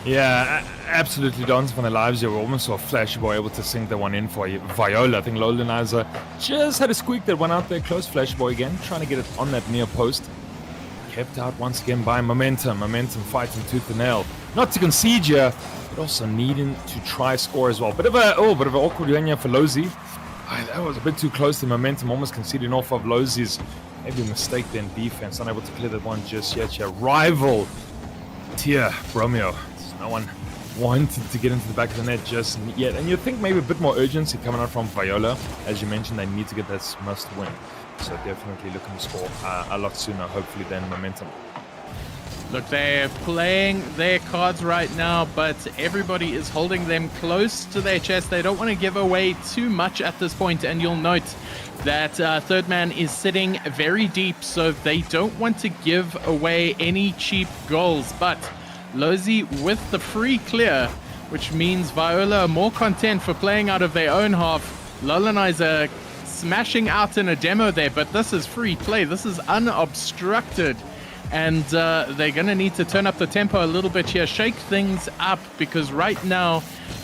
Yeah, absolutely dancing for their lives. You almost saw Flashy Boy able to sink that one in for Viola. I think Lolanizer just had a squeak that went out there close. Flashy Boy again, trying to get it on that near post. Kept out once again by Momentum. Momentum fighting tooth and nail. Not to concede here, but also needing to try score as well. Bit of an awkward one here for Lozi. That was a bit too close to Momentum, almost conceding off of Lozi's maybe a mistake there in defense. Unable to clear that one just yet. Rival tier Bromeo. No one wanted to get into the back of the net just yet. And you'd think maybe a bit more urgency coming out from Viola. As you mentioned, they need to get this must win. So definitely looking to score a lot sooner, hopefully, than Momentum. Look, they're playing their cards right now, but everybody is holding them close to their chest. They don't want to give away too much at this point, and you'll note that third man is sitting very deep, so they don't want to give away any cheap goals. But Lozi with the free clear, which means Viola are more content for playing out of their own half. Lolanizer smashing out in a demo there, but this is free play. This is unobstructed. And they're going to need to turn up the tempo a little bit here, shake things up, because right now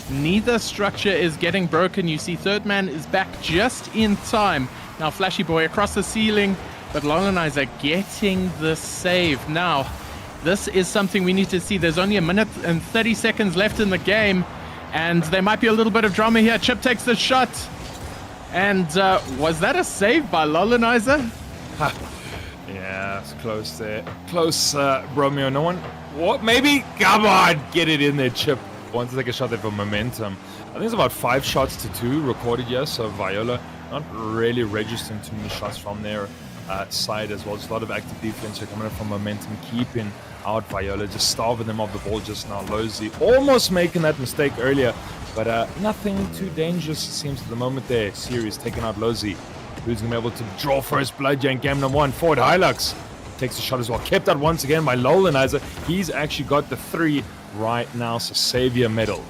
neither structure is getting broken. You see third man is back just in time. Now Flashy Boy across the ceiling, but Lolanizer getting the save. Now this is something we need to see. There's only 1 minute and 30 seconds left in the game, and there might be a little bit of drama here. Chip takes the shot, and was that a save by Lolanizer? Yeah, it's close there. Close, Romeo. No one... What? Maybe? Come on! Get it in there, Chip. Want to take a shot there for momentum. I think it's about 5 shots to 2 recorded here, so Viola not really registering too many shots from their side as well. Just a lot of active defense here coming up from momentum, keeping out Viola, just starving them off the ball just now. Lozi almost making that mistake earlier, but nothing too dangerous, it seems, at the moment there. Series taking out Lozi. Who's going to be able to draw first blood here in game number 1? Forward Hilux takes a shot as well. Kept out once again by Lolanizer. He's actually got the 3 right now, so Savior medal.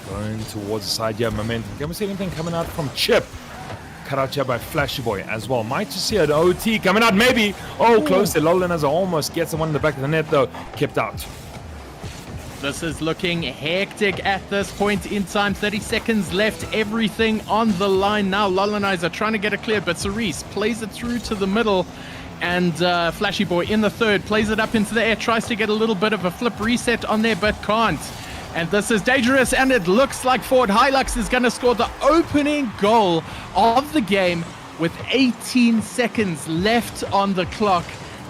Going towards the side here, momentum. Can we see anything coming out from Chip? Cut out here by Flashy Boy as well. Might just see an OT coming out, maybe. Oh, close there. Lolanizer almost gets the one in the back of the net, though. Kept out. This is looking hectic at this point in time. 30 seconds left. Everything on the line now. Lolanizer trying to get it cleared, but Cerise plays it through to the middle. And Flashy Boy in the third plays it up into the air. Tries to get a little bit of a flip reset on there, but can't. And this is dangerous. And it looks like Forward Hilux is going to score the opening goal of the game with 18 seconds left on the clock.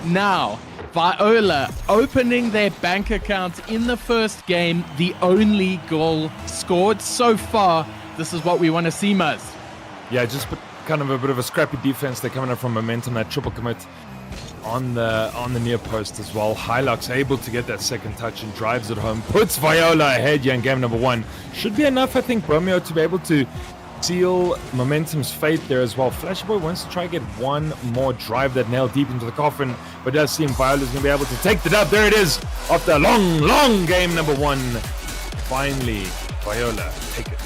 Now, Viola opening their bank account in the first game, the only goal scored so far. This is what we want to see, Muzz. Yeah, just kind of a bit of a scrappy defense. They're coming up from momentum. That triple commit on the near post as well. Hilux able to get that second touch and drives it home. Puts Viola ahead here in game number 1. Should be enough, I think, Romeo, to be able to seal momentum's fate there as well. Flashy Boy wants to try and get one more drive that nail deep into the coffin, but does seem Viola's going to be able to take the dub. There it is, after a long game number 1. Finally, Viola take it.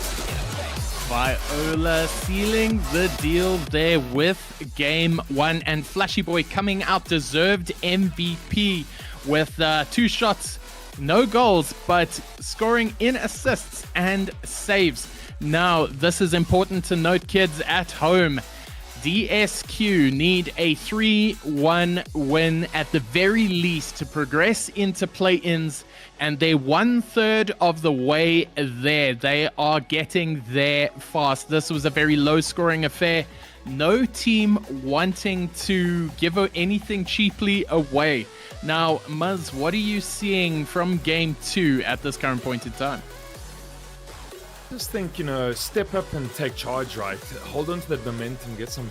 Viola sealing the deal there with game 1, and Flashy Boy coming out deserved MVP with 2 shots, no goals, but scoring in assists and saves. Now, this is important to note, kids at home. DSQ need a 3-1 win at the very least to progress into play-ins, and they're 1/3 of the way there. They are getting there fast. This was a very low-scoring affair. No team wanting to give anything cheaply away. Now, Muzz, what are you seeing from game 2 at this current point in time? Just think, step up and take charge, right? Hold on to that momentum, get some,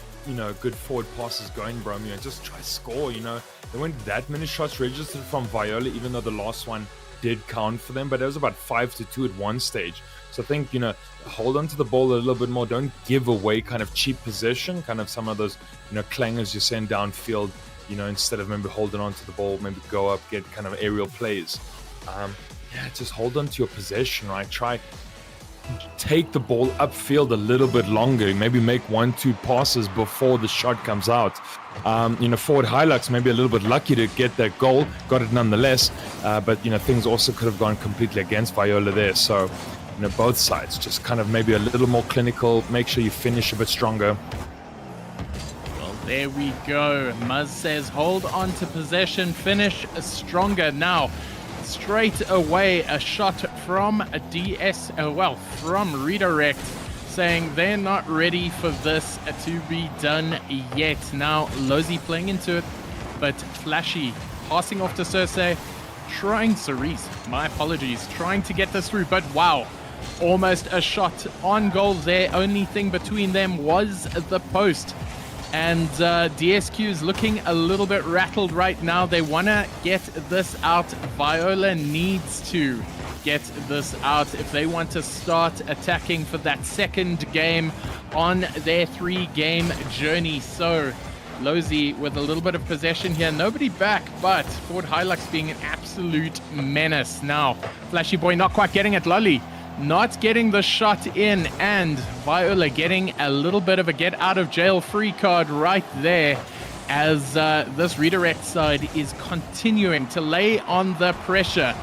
good forward passes going, Bromeo, and just try to score, There weren't that many shots registered from Viola, even though the last one did count for them, but it was about 5-2 at one stage. So I think, hold on to the ball a little bit more. Don't give away kind of cheap possession, kind of some of those, clangers you send downfield, instead of maybe holding on to the ball, maybe go up, get kind of aerial plays. Just hold on to your possession, right? Try take the ball upfield a little bit longer, maybe make 1-2 passes before the shot comes out. Forward Hilux maybe a little bit lucky to get that goal, got it nonetheless, but things also could have gone completely against Viola there. So both sides just kind of maybe a little more clinical, make sure you finish a bit stronger. Well, there we go. Muzz says hold on to possession, finish stronger. Now straight away a shot from from Redirect, saying they're not ready for this to be done yet. Now Lozi playing into it, but Flashy passing off to Cersei, Cerise, my apologies, trying to get this through, but wow, almost a shot on goal there. Only thing between them was the post. And DSQ is looking a little bit rattled right now. They want to get this out. Viola needs to get this out if they want to start attacking for that second game on their 3-game journey. So Lozy with a little bit of possession here. Nobody back, but Ford Hilux being an absolute menace. Now, Flashy Boy not quite getting it. Lolly not getting the shot in, and Viola getting a little bit of a get out of jail free card right there as this redirect side is continuing to lay on the pressure.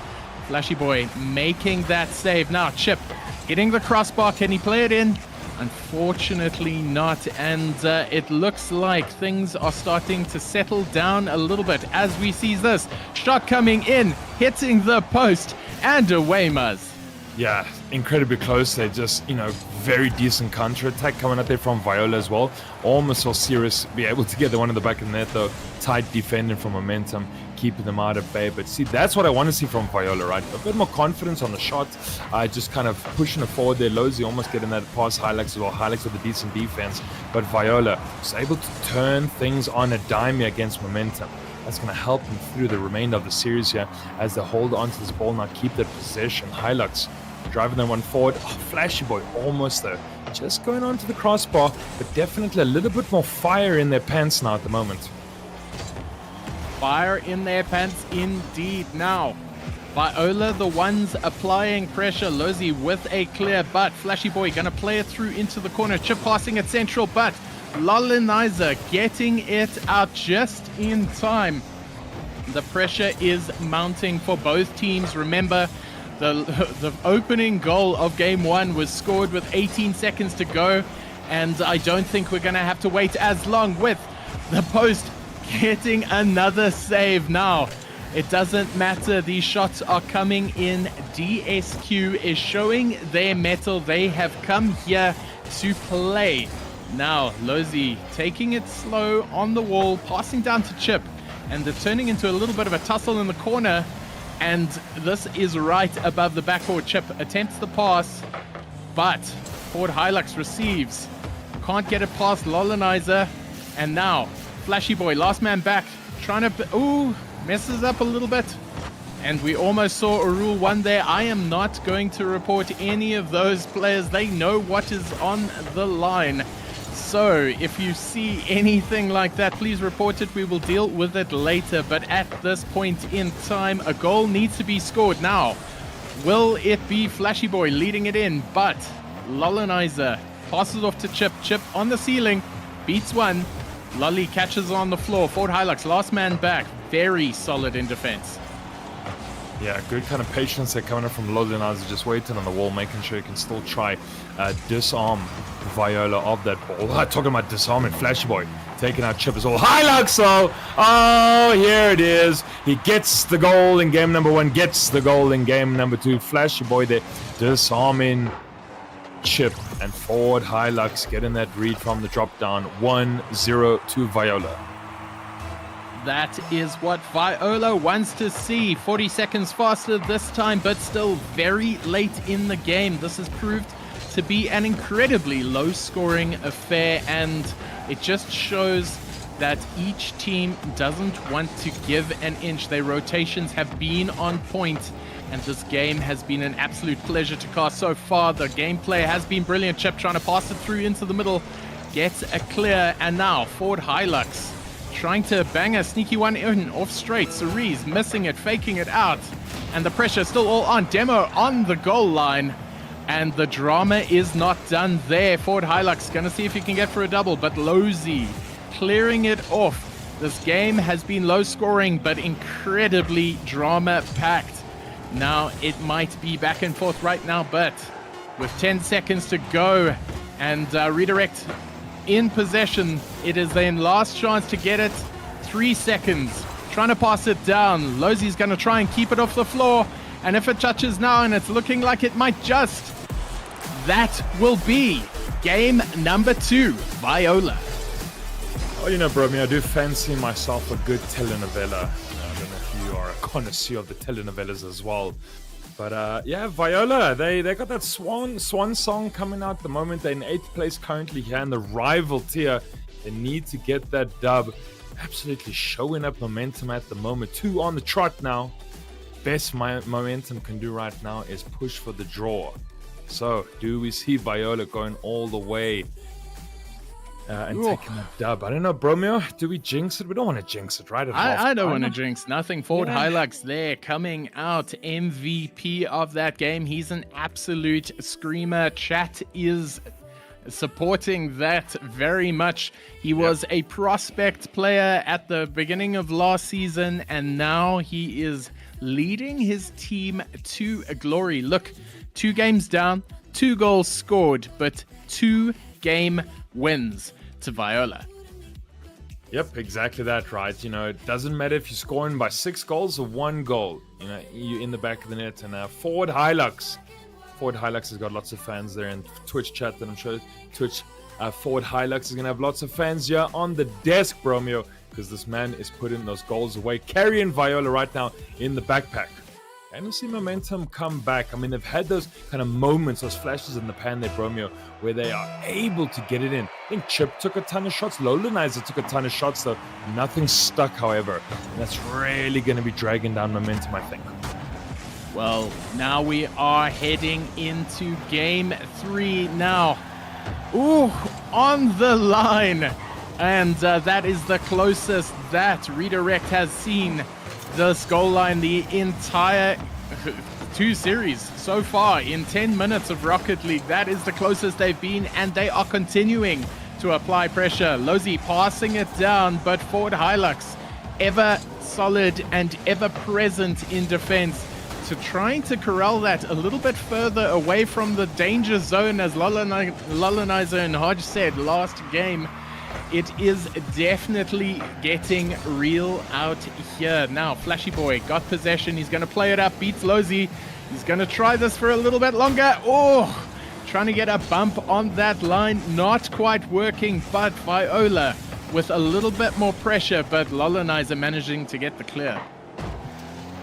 Flashy Boy making that save. Now Chip hitting the crossbar. Can he play it in? Unfortunately not, and it looks like things are starting to settle down a little bit as we see this shot coming in, hitting the post, and away, Muzz. Yeah, incredibly close. They just, very decent counter-attack coming out there from Viola as well. Almost saw Sirius be able to get the one in the back of the net, though. Tight defending from momentum, keeping them out of bay. But see, that's what I want to see from Viola, right? A bit more confidence on the shot. Just kind of pushing it forward there. Lozy almost getting that pass. Hilux as well. Hilux with a decent defense. But Viola is able to turn things on a dime against momentum. That's going to help them through the remainder of the series here as they hold on to this ball, now keep that possession. Hilux driving that one forward. Oh, Flashy Boy almost there. Just going on to the crossbar, but definitely a little bit more fire in their pants now at the moment. Fire in their pants indeed. Now, Viola the ones applying pressure. Lozy with a clear, but Flashy Boy going to play it through into the corner. Chip passing it central, but Lolinizer getting it out just in time. The pressure is mounting for both teams. Remember, the opening goal of game 1 was scored with 18 seconds to go, and I don't think we're going to have to wait as long with the post getting another save. Now, it doesn't matter. These shots are coming in. DSQ is showing their mettle. They have come here to play. Now, Lozy taking it slow on the wall, passing down to Chip, and they're turning into a little bit of a tussle in the corner. And this is right above the backboard. Chip attempts the pass, but Ford Hilux receives. Can't get it past Lolinizer. And now, Flashy Boy, last man back, trying to... Ooh, messes up a little bit. And we almost saw a Rule 1 there. I am not going to report any of those players. They know what is on the line. So if you see anything like that, please report it. We will deal with it later. But at this point in time, a goal needs to be scored. Now, will it be Flashy Boy leading it in? But Lolinizer passes off to Chip. Chip on the ceiling, beats one. Lolly catches on the floor. Ford Hilux, last man back. Very solid in defense. Yeah, good kind of patience there coming up from Lolinizer, just waiting on the wall, making sure he can still try disarm Viola of that ball. Talking about disarming, Flashy Boy taking out Chip as well. Hilux though! Oh, here it is. He gets the goal in game number 1, gets the goal in game number 2. Flashy Boy there disarming Chip, and Ford Hilux getting that read from the drop down. 1-0 to Viola. That is what Viola wants to see. 40 seconds faster this time, but still very late in the game. This has proved to be an incredibly low-scoring affair, and it just shows that each team doesn't want to give an inch. Their rotations have been on point, and this game has been an absolute pleasure to cast so far. The gameplay has been brilliant. Chip trying to pass it through into the middle, gets a clear, and now Ford Hilux trying to bang a sneaky one in off straight. Cerise missing it, faking it out, and the pressure still all on. Demo on the goal line, and the drama is not done there. Ford Hilux gonna see if he can get for a double, but Lozy clearing it off. This game has been low scoring, but incredibly drama packed. Now it might be back and forth right now, but with 10 seconds to go and redirect in possession, it is then last chance to get it. 3 seconds, trying to pass it down. Lozy's going to try and keep it off the floor, and if it touches now, and it's looking like it might just, that will be game number 2, Viola. Well, Bromeo, I do fancy myself a good telenovela. I don't know if you are a connoisseur of the telenovelas as well. But yeah, Viola, they got that swan song coming out at the moment. They're in 8th place currently here in the rival tier. They need to get that dub. Absolutely showing up momentum at the moment. 2 on the trot now. Best momentum can do right now is push for the draw. So, do we see Viola going all the way and taking a dub? I don't know, Bromeo, do we jinx it? We don't want to jinx it, right? I don't want to jinx nothing. Ford Hilux there coming out MVP of that game. He's an absolute screamer. Chat is supporting that very much. He was a prospect player at the beginning of last season, and now he is leading his team to glory. Look, 2 games down, 2 goals scored, but 2 game wins to Viola. Yep, exactly that, right? You know, it doesn't matter if you're scoring by 6 goals or 1 goal. You know, you're in the back of the net. And Ford Hilux has got lots of fans there in Twitch chat that I'm sure Ford Hilux is going to have lots of fans here on the desk, Bromeo, because this man is putting those goals away, carrying Viola right now in the backpack. And we see momentum come back. I mean, they've had those kind of moments, those flashes in the pan there, Bromeo, where they are able to get it in. I think Chip took a ton of shots. Lowlinizer took a ton of shots, though. Nothing stuck, however. And that's really going to be dragging down momentum, I think. Well, now we are heading into game 3 now. Ooh, on the line. And that is the closest that Redirect has seen this goal line the entire 2 series so far in 10 minutes of Rocket League. That is the closest they've been, and they are continuing to apply pressure. Lozi passing it down, but Ford Hilux ever solid and ever present in defense, to trying to corral that a little bit further away from the danger zone, as Lullinizer and Hodge said last game. It is definitely getting real out here. Now, Flashy Boy got possession. He's going to play it up, beats Lozi. He's going to try this for a little bit longer. Oh, trying to get a bump on that line. Not quite working, but Viola with a little bit more pressure, but Lullinizer managing to get the clear.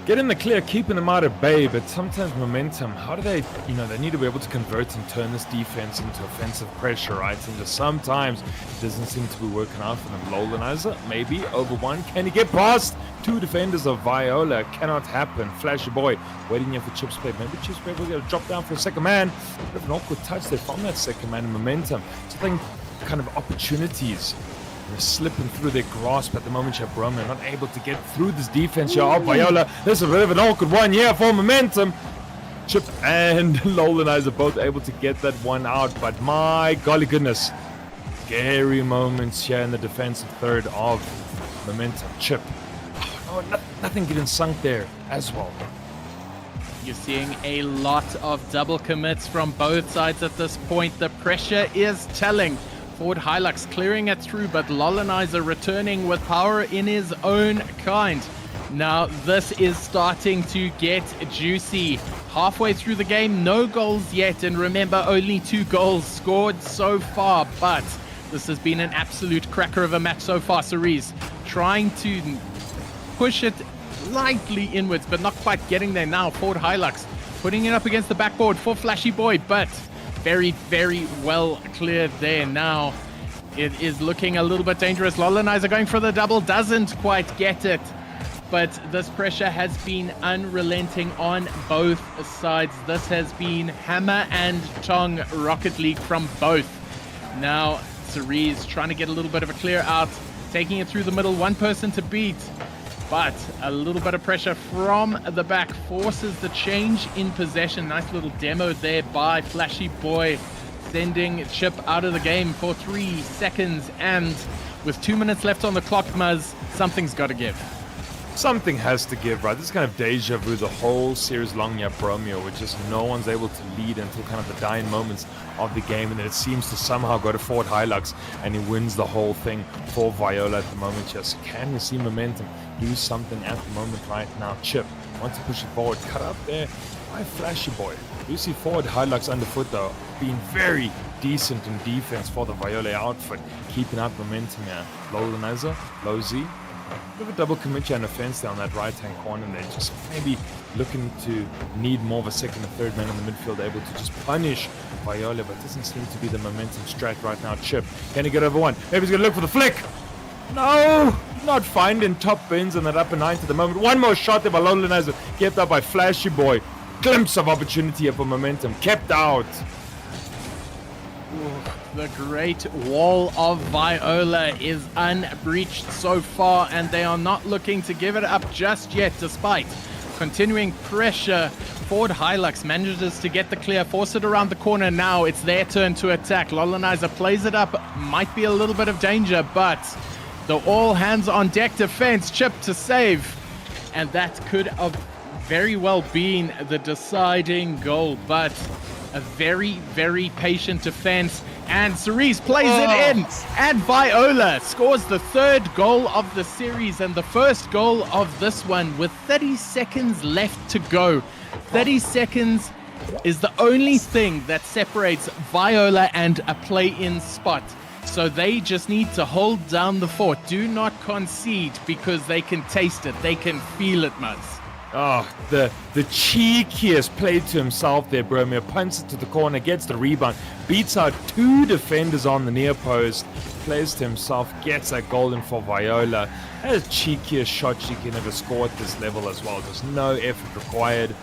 Getting the clear, keeping them out of bay, but sometimes momentum, how do they, they need to be able to convert and turn this defense into offensive pressure, right? And just sometimes it doesn't seem to be working out for them. Lowlinizer, maybe, over 1. Can he get past 2 defenders of Viola? Cannot happen. Flashy Boy waiting here for Chip's play. Maybe Chip's play will get a drop down for a second man. Bit of an awkward touch there from that second man in momentum. Something kind of opportunities. They're slipping through their grasp at the moment. Bromeo not able to get through this defense here. Oh, Viola, this is a bit of an awkward one here for momentum. Chip and Lowlinizer both able to get that one out, but my golly goodness, scary moments here in the defensive third of momentum. Chip, nothing getting sunk there as well. You're seeing a lot of double commits from both sides at this point. The pressure is telling. Ford Hilux clearing it through, but Lullinizer returning with power in his own kind. Now this is starting to get juicy. Halfway through the game, no goals yet, and remember, only 2 goals scored so far, but this has been an absolute cracker of a match so far. Cerise trying to push it lightly inwards, but not quite getting there now. Ford Hilux putting it up against the backboard for Flashy Boy, but very, very well cleared there now. It is looking a little bit dangerous. Lullinizer going for the double, doesn't quite get it. But this pressure has been unrelenting on both sides. This has been hammer and tong Rocket League from both. Now, Cerise trying to get a little bit of a clear out, taking it through the middle, 1 person to beat. But a little bit of pressure from the back forces the change in possession. Nice little demo there by Flashy Boy, sending Chip out of the game for 3 seconds. And with 2 minutes left on the clock, Muzz, something's got to give. Something has to give, right? This is kind of deja vu the whole series long, Bromeo, where just no one's able to lead until kind of the dying moments of the game, and then it seems to somehow go to Ford Hilux, and he wins the whole thing for Viola at the moment. Just can we see momentum do something at the moment right now? Chip wants to push it forward, cut up there by Flashy Boy. You see Ford Hilux underfoot though, being very decent in defense for the Viola outfit, keeping up momentum here. Lowlinizer, Lozi, bit of a double commit and offense down that right-hand corner, and they're just maybe looking to need more of a second and third man in the midfield, able to just punish Viola, but doesn't seem to be the momentum strat right now. Chip, can he get over one? Maybe he's going to look for the flick. No, not finding top bins on that upper 9 at the moment. One more shot there by Lowlinizer, kept out by Flashy Boy. Glimpse of opportunity here for momentum, kept out. The great wall of Viola is unbreached so far, and they are not looking to give it up just yet, despite continuing pressure. Ford Hilux manages to get the clear, force it around the corner. Now it's their turn to attack. Lolanizer plays it up, might be a little bit of danger, but the all hands on deck defense, Chip to save, and that could have very well been the deciding goal, but a very, very patient defense, and Cerise plays it in, and Viola scores the third goal of the series and the first goal of this one with 30 seconds left to go. 30 seconds is the only thing that separates Viola and a play-in spot. So they just need to hold down the fort. Do not concede, because they can taste it. They can feel it, Muzz. Oh, the cheekiest play to himself there, Bromeo. Punts it to the corner, gets the rebound, beats out 2 defenders on the near post, plays to himself, gets that goal in for Viola. That is the cheekiest shot she can ever score at this level as well. There's no effort required.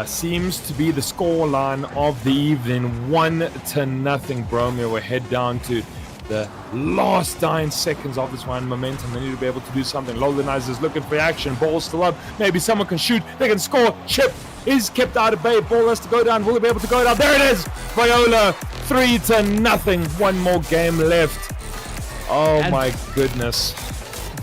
Seems to be the scoreline of the evening. 1-0, Bromeo. We'll head down to the last 9 seconds of this one. Momentum, they need to be able to do something. Lowlinizers looking for action. Ball still up. Maybe someone can shoot. They can score. Chip is kept out of bay. Ball has to go down. Will they be able to go down? There it is. Viola, 3-0. One more game left. Oh And my goodness.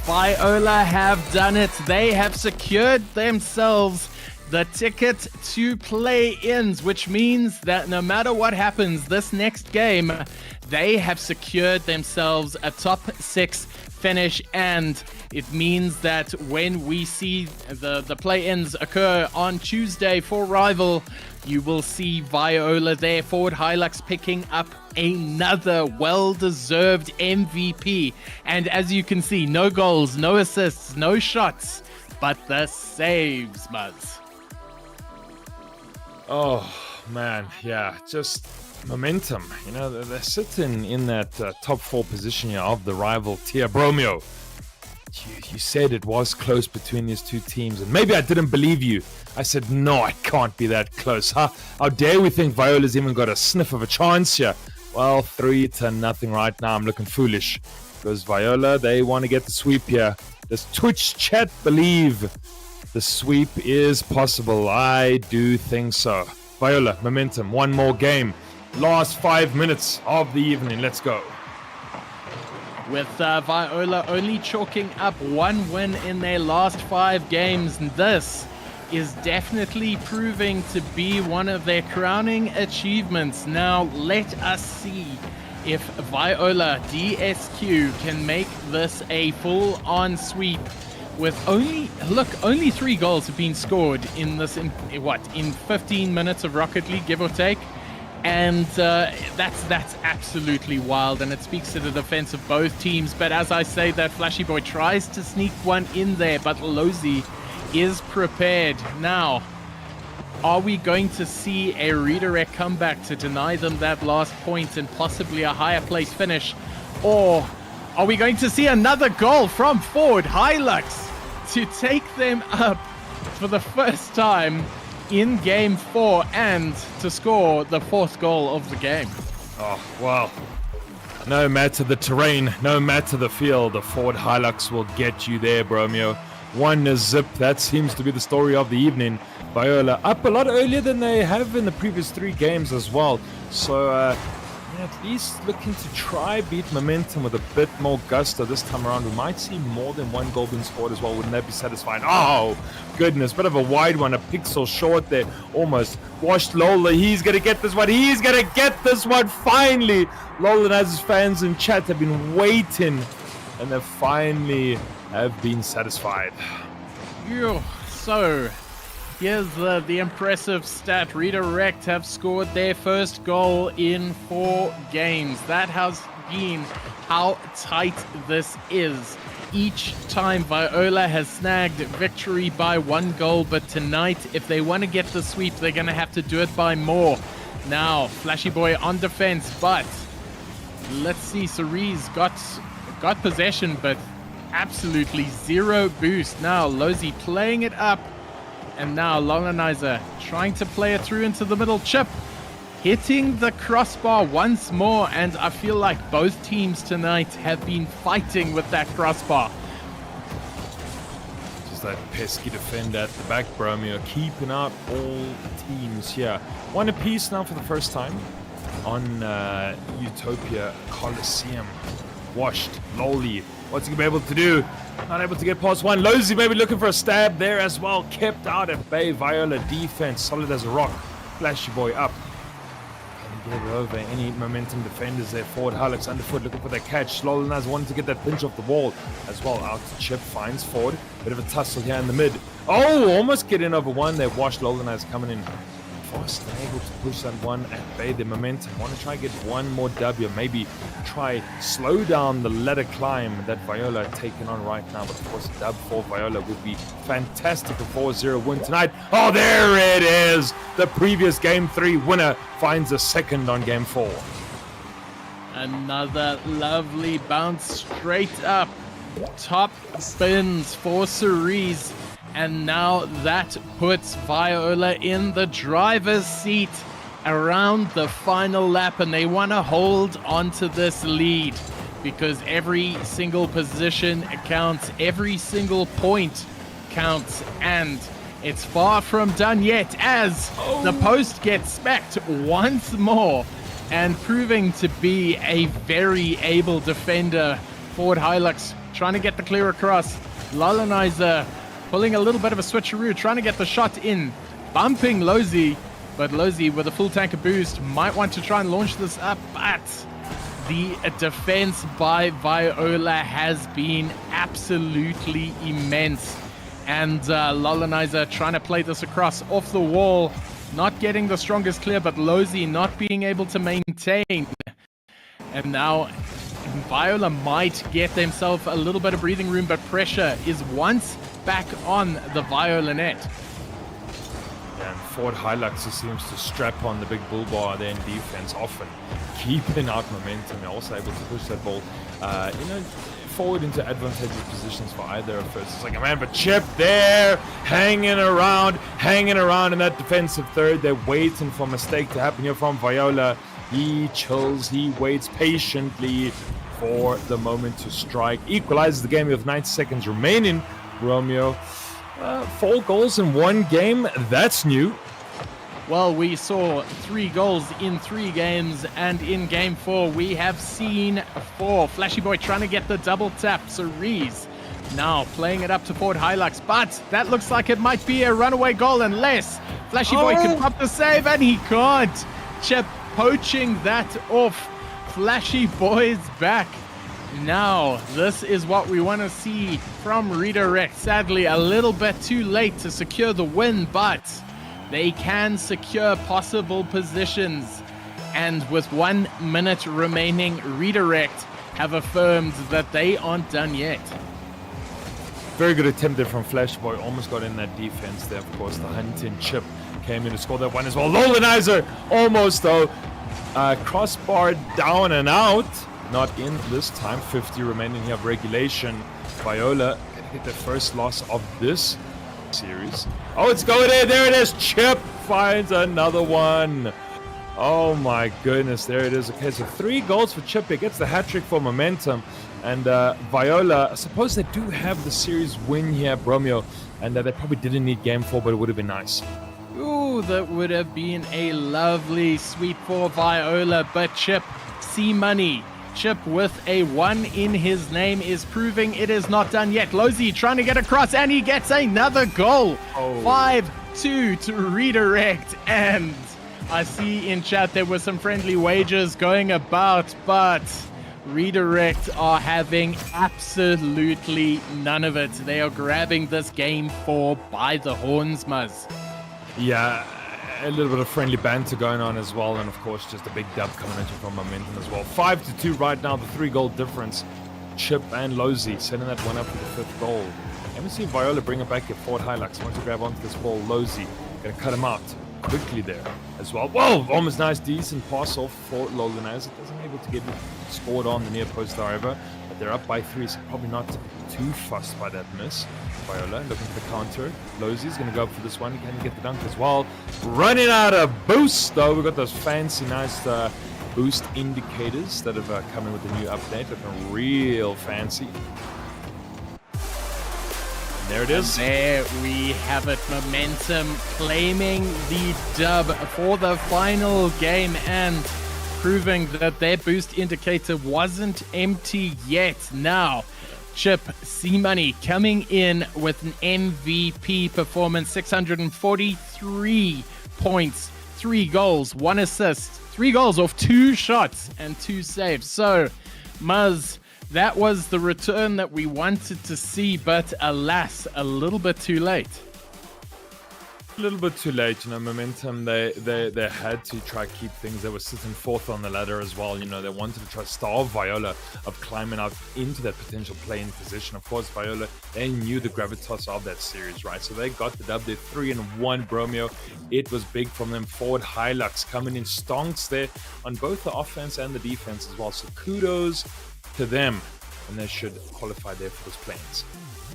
Viola have done it. They have secured themselves the ticket to play-ins, which means that no matter what happens this next game, they have secured themselves a top 6 finish, and it means that when we see the play-ins occur on Tuesday for Rival, you will see Viola there. Ford Hilux picking up another well-deserved MVP. And as you can see, no goals, no assists, no shots, but the saves, Muzz. Oh, man, yeah, just momentum. You know, they're sitting in that top 4 position here of the rival tier. Bromeo, you said it was close between these two teams, and maybe I didn't believe you. I said, no, it can't be that close. How dare we think Viola's even got a sniff of a chance here? Well, 3-0 right now. I'm looking foolish, because Viola, they want to get the sweep here. Does Twitch chat believe the sweep is possible? I do think so. Viola, momentum, one more game. Last 5 minutes of the evening. Let's go. With Viola only chalking up 1 win in their last 5 games, this is definitely proving to be one of their crowning achievements. Now, let us see if Viola DSQ can make this a full-on sweep. With only 3 goals have been scored in this, in 15 minutes of Rocket League, give or take. And that's absolutely wild, and it speaks to the defense of both teams. But as I say, that Flashy Boy tries to sneak one in there, but Lozi is prepared. Now, are we going to see a redirect comeback to deny them that last point and possibly a higher place finish? Or are we going to see another goal from Ford Hilux to take them up for the first time in game 4 and to score the 4th goal of the game? Oh, well, no matter the terrain, no matter the field, the Ford Hilux will get you there, Bromeo. 1-0, that seems to be the story of the evening. Viola up a lot earlier than they have in the previous 3 games as well. So, at least looking to try beat momentum with a bit more gusto this time around. We might see more than 1 goal being scored as well. Wouldn't that be satisfying? Oh, goodness. Bit of a wide one, a pixel short there. Almost washed Lola. He's going to get this one. He's going to get this one finally. Lola and his fans in chat have been waiting, and they finally have been satisfied. Phew. So, here's the impressive stat. Redirect have scored their first goal in 4 games. That has been how tight this is. each time Viola has snagged victory by 1 goal, but tonight, if they want to get the sweep, they're going to have to do it by more. Now, Flashy Boy on defense, but let's see, Cerise got possession, but absolutely zero boost. Now, Lozy playing it up, and now Lolanizer trying to play it through into the middle. Chip hitting the crossbar once more, and I feel like both teams tonight have been fighting with that crossbar. Just that pesky defender at the back, Bromeo, keeping out all teams here. One apiece now for the first time on Utopia Coliseum. Washed, Loli, what's he going to be able to do? Not able to get past one. Lozy maybe looking for a stab there as well. Kept out at bay. Viola defense, solid as a rock. Flashy Boy up. Get it over any momentum defenders there. Forward Hilux underfoot looking for that catch. Lolanizer wanting to get that pinch off the wall as well. Out to Chip, finds Ford. Bit of a tussle here in the mid. Oh, almost getting over one there. Watch Lolanizer coming in fast and able to push that one at bay. The momentum. Want to try and get one more W. Maybe try slow down the ladder climb that Viola taking on right now. But of course, a dub for Viola would be fantastic. A 4-0 win tonight. Oh, there it is. The previous Game 3 winner finds a second on Game 4. Another lovely bounce straight up. Top spins for Cerise. And now that puts Viola in the driver's seat around the final lap. And they want to hold onto this lead because every single position counts. Every single point counts. And it's far from done yet as the post gets smacked once more. And proving to be a very able defender. Forward Hilux trying to get the clear across. Lolanizer pulling a little bit of a switcheroo, trying to get the shot in. Bumping Lozy. But Lozy with a full tank of boost might want to try and launch this up. But the defense by Viola has been absolutely immense. And Lolanizer trying to play this across off the wall. Not getting the strongest clear, but Lozy not being able to maintain. And now Viola might get themselves a little bit of breathing room, but pressure is once back on the Viola net. And Ford Hilux seems to strap on the big bull bar there in defense, often keeping out momentum. They're also able to push that ball, forward into advantageous positions for either of first and second man. But Chip there, hanging around in that defensive third. They're waiting for a mistake to happen here from Viola. He chills, he waits patiently for the moment to strike. Equalizes the game with 90 seconds remaining. Romeo, 4 goals in 1 game. That's new. Well, we saw 3 goals in 3 games, and in Game 4, we have seen 4. Flashy Boy trying to get the double tap. Cerise now playing it up to Ford Hilux, but that looks like it might be a runaway goal unless Flashy Boy can pop the save, and he can't. Chip poaching that off Flashy Boy's back. Now, this is what we want to see from Redirect. Sadly, a little bit too late to secure the win, but they can secure possible positions. And with 1 minute remaining, Redirect have affirmed that they aren't done yet. Very good attempt there from Flash Boy. Almost got in that defense there. Of course, the hunting Chip came in to score that one as well. Lolanizer almost though. Crossbar down and out. Not in this time. 50 remaining here of regulation. Viola gonna get their first loss of this series. Oh, it's going in. There it is. Chip finds another one. Oh my goodness. There it is. Okay, so 3 goals for Chip. He gets the hat trick for momentum. And Viola, I suppose they do have the series win here, Bromeo. And they probably didn't need Game 4, but it would have been nice. Ooh, that would have been a lovely sweep for Viola. But Chip, C-Money. Chip with a 1 in his name is proving it is not done yet. Lozy trying to get across, and he gets another goal. 5-2 to Redirect. And I see in chat there were some friendly wagers going about, but Redirect are having absolutely none of it. They are grabbing this Game 4 by the horns, Muzz. Yeah, a little bit of friendly banter going on as well, and of course just a big dub coming at you from momentum as well. 5-2 right now, the 3 goal difference Chip and Lozy setting that one up for the 5th goal. Let me see Viola bring it back here forward. Hilux wants to grab onto this ball. Lozy gonna cut him out quickly there as well. Whoa, almost nice, decent pass off for Lowlands. It doesn't able to get scored on the near post, however, but they're up by 3, so probably not too fussed by that miss. Viola looking for the counter. Lozy's gonna go up for this one. He can get the dunk as well. Running out of boost though. We've got those fancy, nice boost indicators that have come in with the new update, looking real fancy. And there it is. There we have it. Momentum claiming the dub for the final game and proving that their boost indicator wasn't empty yet. Now, Chip C-Money coming in with an MVP performance, 643 points, 3 goals, 1 assist, 3 goals off 2 shots and 2 saves. So, Muzz, that was the return that we wanted to see, but alas, a little bit too late. A little bit too late, Momentum, they had to try to keep things. They were sitting 4th on the ladder as well, they wanted to try to starve Viola of climbing up into that potential play-in position. Of course, Viola, they knew the gravitas of that series, right? So they got the dub. They're 3-1, Bromeo. It was big from them. Forward Hilux coming in stonks there on both the offense and the defense as well. So kudos to them, and they should qualify there for those play-ins.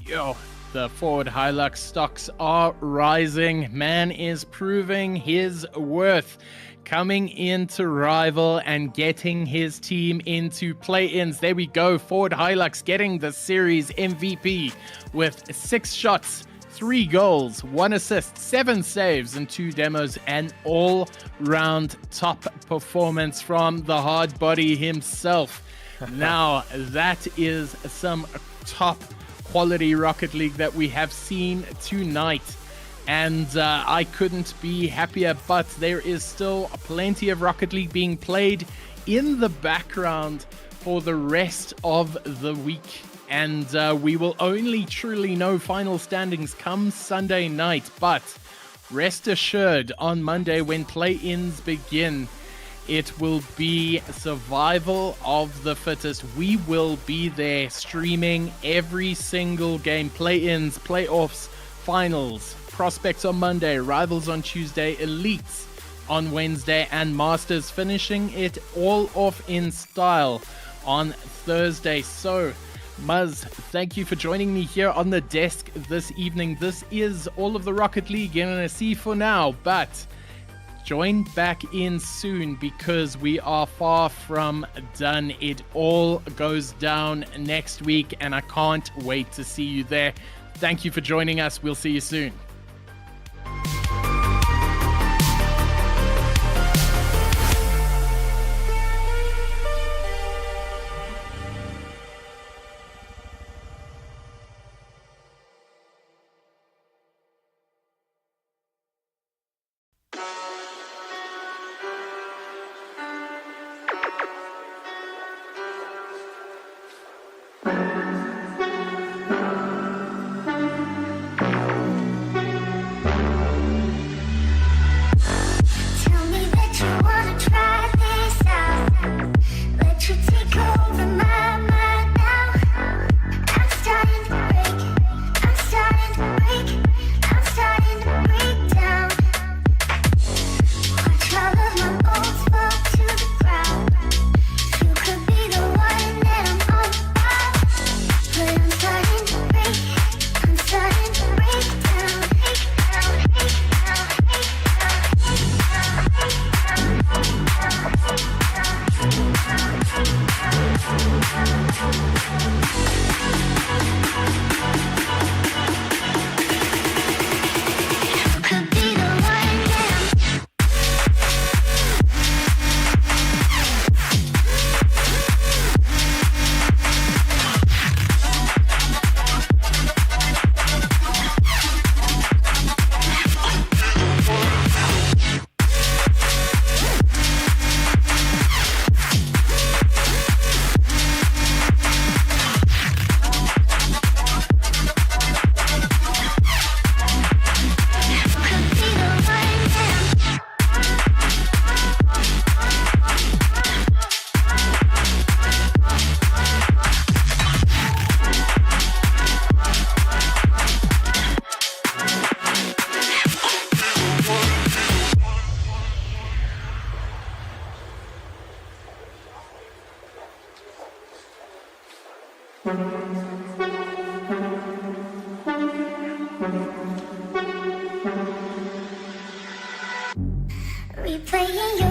Yo. The forward Hilux stocks are rising. Man is proving his worth, coming into Rival and getting his team into play-ins. There we go. Forward Hilux getting the series MVP with 6 shots, 3 goals, 1 assist, 7 saves, and 2 demos. An all-round top performance from the hard body himself. Now, that is some top quality Rocket League that we have seen tonight, and I couldn't be happier, but there is still plenty of Rocket League being played in the background for the rest of the week, and we will only truly know final standings come Sunday night. But rest assured, on Monday when play-ins begin, it will be survival of the fittest. We will be there streaming every single game. Play-ins, playoffs, finals, prospects on Monday, rivals on Tuesday, elites on Wednesday, and masters finishing it all off in style on Thursday. So, Muzz, thank you for joining me here on the desk this evening. This is all of the Rocket League in RSC for now, but join back in soon because we are far from done. It all goes down next week, and I can't wait to see you there. Thank you for joining us. We'll see you soon. we praying you